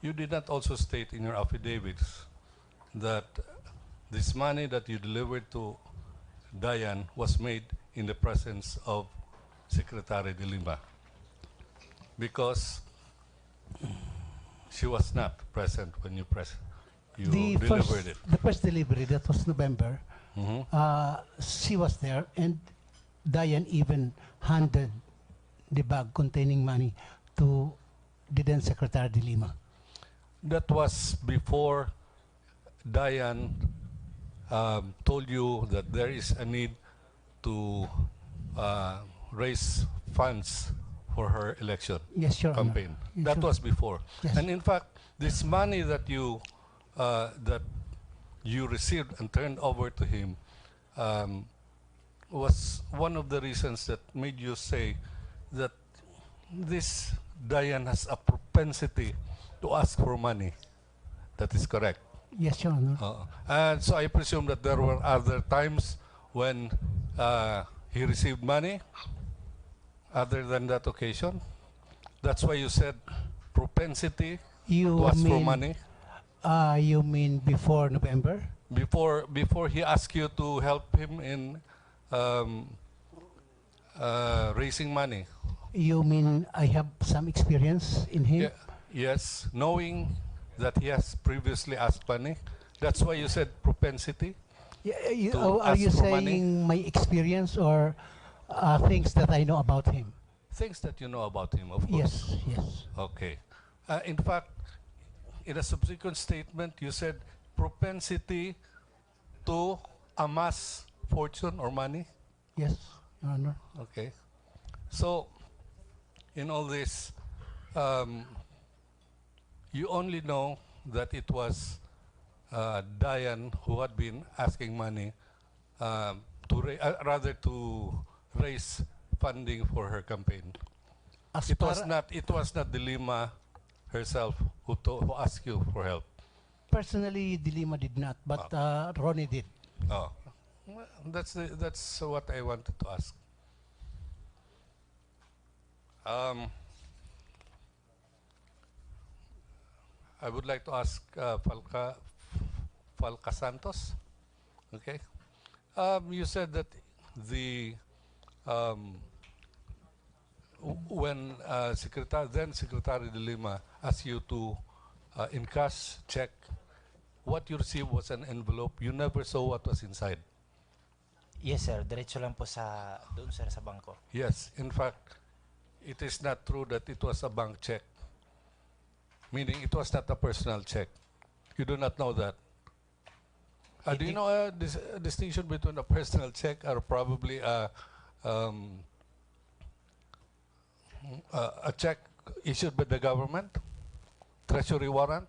you did not also state in your affidavits that this money that you delivered to Dayan was made in the presence of Secretary De Lima, because she was not present when you delivered it. The first delivery, that was November, she was there, and Dayan even handed the bag containing money to the then Secretary De Lima. That was before Dayan told you that there is a need to raise funds for her election Yes, Your Honor. campaign. Yes, That Your- was before. Yes. And in fact, this money that you received and turned over to him was one of the reasons that made you say that this Dayan has a propensity to ask for money. That is correct. Yes, Your Honor. And so I presume that there were other times when he received money other than that occasion. That's why you said propensity to ask for money. You mean before November? Before he asked you to help him in raising money. You mean I have some experience in him? Yes, knowing that he has previously asked money. That's why you said propensity. Are you ask for saying money. my experience or things that I know about him? Things that you know about him, of course. Yes, yes. Okay. In fact, in a subsequent statement, you said propensity to amass fortune or money. Yes, Your Honor. Okay. So, in all this, you only know that it was Dayan who had been asking money to raise funding for her campaign. It was not De Lima herself who asked you for help. Personally, De Lima did not, but Ronnie did. Oh, well, that's what I wanted to ask. I would like to ask Falca Santos. Okay, you said that when then Secretary De Lima asked you to encash check, what you received was an envelope. You never saw what was inside. Yes, sir. Diretso lang po doon, sir, sa bangko. Yes, in fact, it is not true that it was a bank check. Meaning it was not a personal check. You do not know that. Do you know a distinction between a personal check or probably a check issued by the government? Treasury warrant?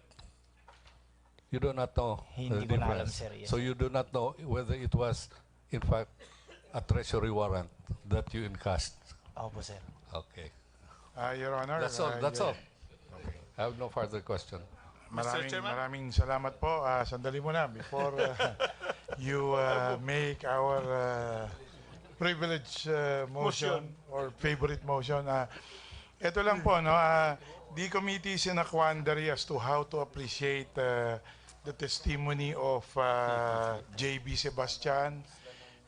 You do not know Hindi the ko na alam, difference. sir. Yes, So sir. you do not know whether it was, in fact, a treasury warrant that you encashed. Opo, sir. Okay. Your Honor. That's all. I have no further question. Maraming salamat po. Sandali muna before you make our privilege motion or favorite motion. Ito lang po, no? The committee is in a quandary as to how to appreciate the testimony of JB Sebastian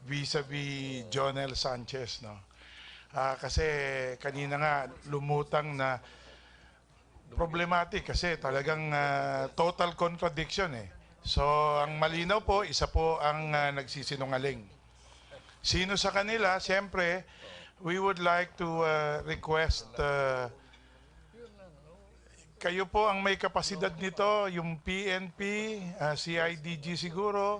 vis-a-vis Jonel Sanchez, no? Kasi kanina nga lumutang na problematic kasi talagang total contradiction eh. So ang malinaw po, isa po ang nagsisinungaling. Sino sa kanila? Siyempre, we would like to request kayo po ang may kapasidad nito, yung PNP, CIDG siguro,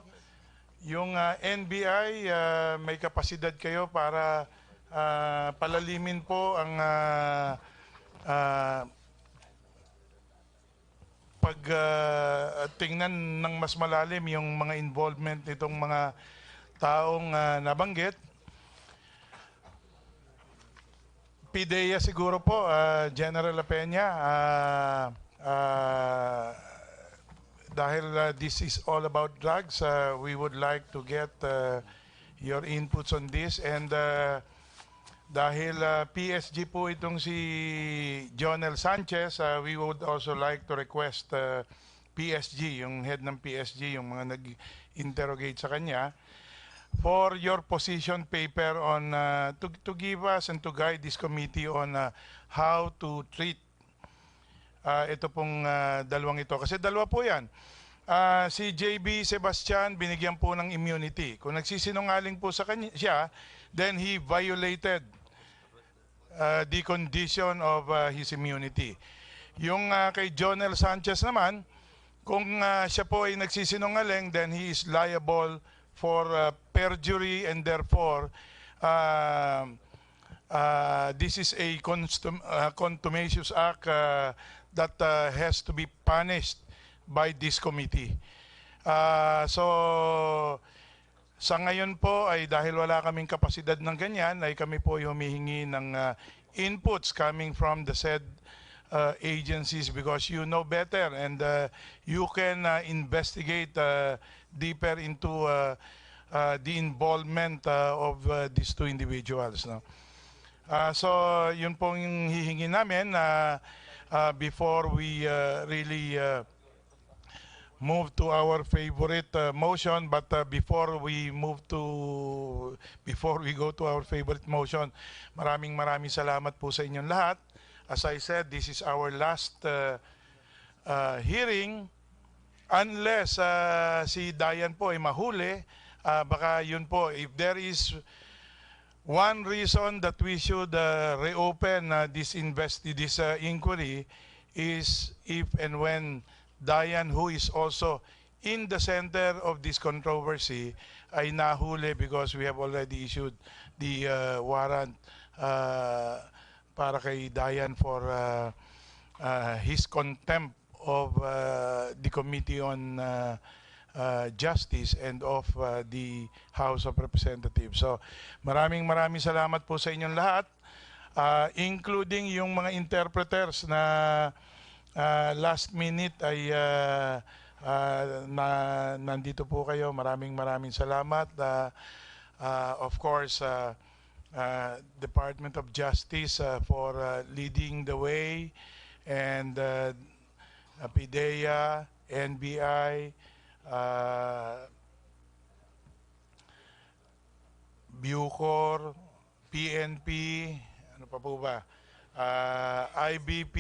yung NBI, may kapasidad kayo para palalimin po ang tingnan ng mas malalim yung mga involvement nitong mga taong nabanggit. PIDEA siguro po, General Peña, dahil this is all about drugs, we would like to get your inputs on this. And dahil PSG po itong si Jonel Sanchez, we would also like to request PSG, yung head ng PSG, yung mga nag-interrogate sa kanya, for your position paper on to give us and to guide this committee on how to treat ito pong dalawang ito. Kasi dalawa po yan. Si JB Sebastian, binigyan po ng immunity. Kung nagsisinungaling po sa kanya siya, then he violated the condition of his immunity. Yung kay Jonel Sanchez naman, kung siya po ay nagsisinungaling, then he is liable for perjury, and therefore this is a contumacious act that has to be punished by this committee. So sa ngayon po ay dahil wala kaming kapasidad ng ganyan, ay kami po humihingi ng inputs coming from the said agencies, because you know better and you can investigate deeper into the involvement of these two individuals, no? So yun pong yung hihingi namin before we really move to our favorite motion. But before we go to our favorite motion, maraming salamat po sa inyong lahat. As I said, this is our last hearing, unless si Dayan po ay mahuli. Baka yun po, if there is one reason that we should reopen this inquiry, is if and when Dayan, who is also in the center of this controversy, ay nahuli, because we have already issued the warrant para kay Dayan for his contempt of the Committee on Justice and of the House of Representatives. So maraming salamat po sa inyong lahat, including yung mga interpreters na last minute ay nandito po kayo. Maraming salamat. Of course, Department of Justice for leading the way, and PIDEA, NBI, Bucor, PNP, ano pa po ba? IBP,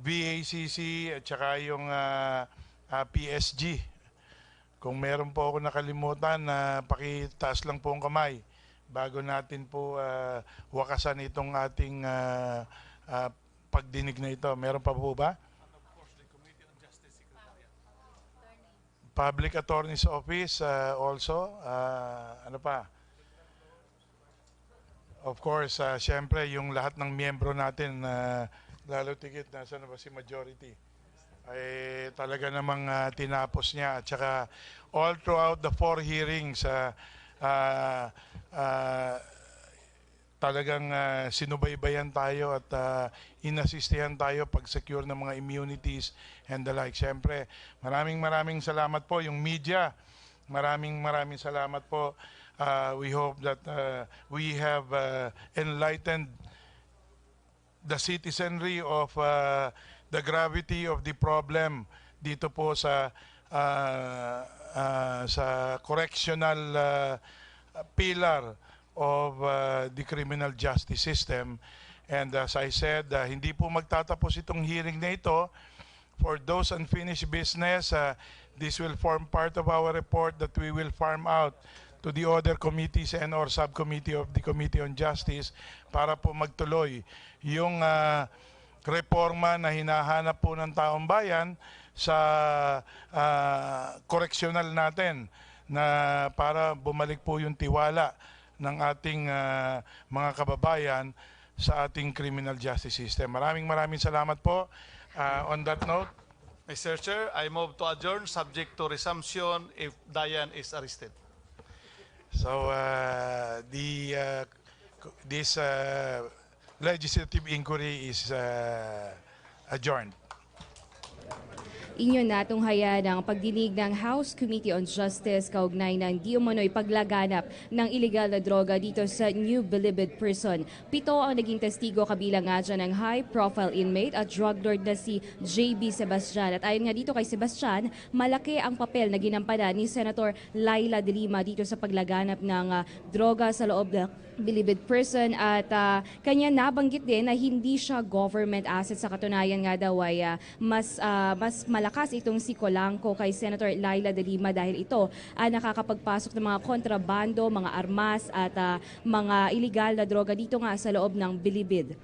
VACC, at saka yung PSG. Kung meron po ako nakalimutan, pakitaas lang po ang kamay bago natin po wakasan itong ating pagdinig na ito. Meron pa po ba? Public Attorney's Office also. Ano pa? Of course, siyempre yung lahat ng miyembro natin, lalo tigit, nasa na ba si majority, ay talaga namang tinapos niya. At saka all throughout the 4 hearings, talagang sinubaybayan tayo at inasistihan tayo pag-secure ng mga immunities and the like. Siyempre, maraming salamat po yung media. Maraming salamat po. We hope that we have enlightened the citizenry of the gravity of the problem dito po sa correctional pillar of the criminal justice system. And as I said, hindi po magtatapos itong hearing na ito. For those unfinished business, this will form part of our report that we will farm out to the other committees and or subcommittee of the Committee on Justice para po magtuloy yung reforma na hinahanap po ng taong bayan sa correctional natin na para bumalik po yung tiwala ng ating mga kababayan sa ating criminal justice system. Maraming salamat po. On that note, Mr. Chair, I move to adjourn subject to resumption if Dayan is arrested. So this legislative inquiry is adjourned. Inyo natunghayan ang pagdinig ng House Committee on Justice kaugnay ng di umano'y paglaganap ng illegal na droga dito sa New Bilibid Prison. 7 ang naging testigo kabilang nga dyan ng high-profile inmate at drug lord na si JB Sebastian. At ayon nga dito kay Sebastian, malaki ang papel na ginampanan ni Senator Laila De Lima dito sa paglaganap ng droga sa loob ng Bilibid Prison at kanya nabanggit din na hindi siya government asset. Sa katunayan nga daw ay mas malakas itong si Colanco kay Senator Laila De Lima dahil ito nakakapagpasok ng mga kontrabando, mga armas at mga illegal na droga dito nga sa loob ng Bilibid.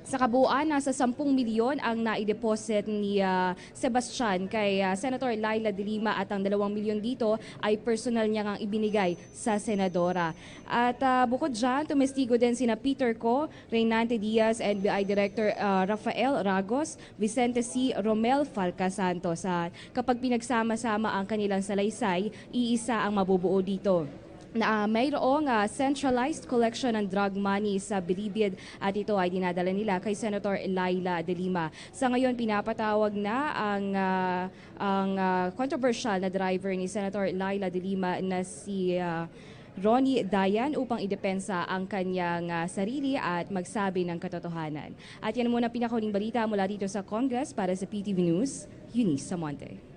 Sa kabuuan, nasa 10 milyon ang naideposit ni Sebastian kay Senator Laila De Lima at ang 2 milyon dito ay personal niya ngang ibinigay sa senadora. At bukod dyan, tumestigo din sina Peter Co, Reynante Diaz, NBI Director Rafael Ragos, Vicente C. Romel Falca Santos. Kapag pinagsama-sama ang kanilang salaysay, iisa ang mabubuo dito. Mayroong centralized collection ng drug money sa Bilibid at ito ay dinadala nila kay Senator Laila De Lima. Sa ngayon, pinapatawag na ang controversial na driver ni Senator Laila De Lima na si Ronnie Dayan upang idepensa ang kanyang sarili at magsabi ng katotohanan. At yan muna pinakahuling balita mula dito sa Congress para sa PTV News, Eunice Samonte.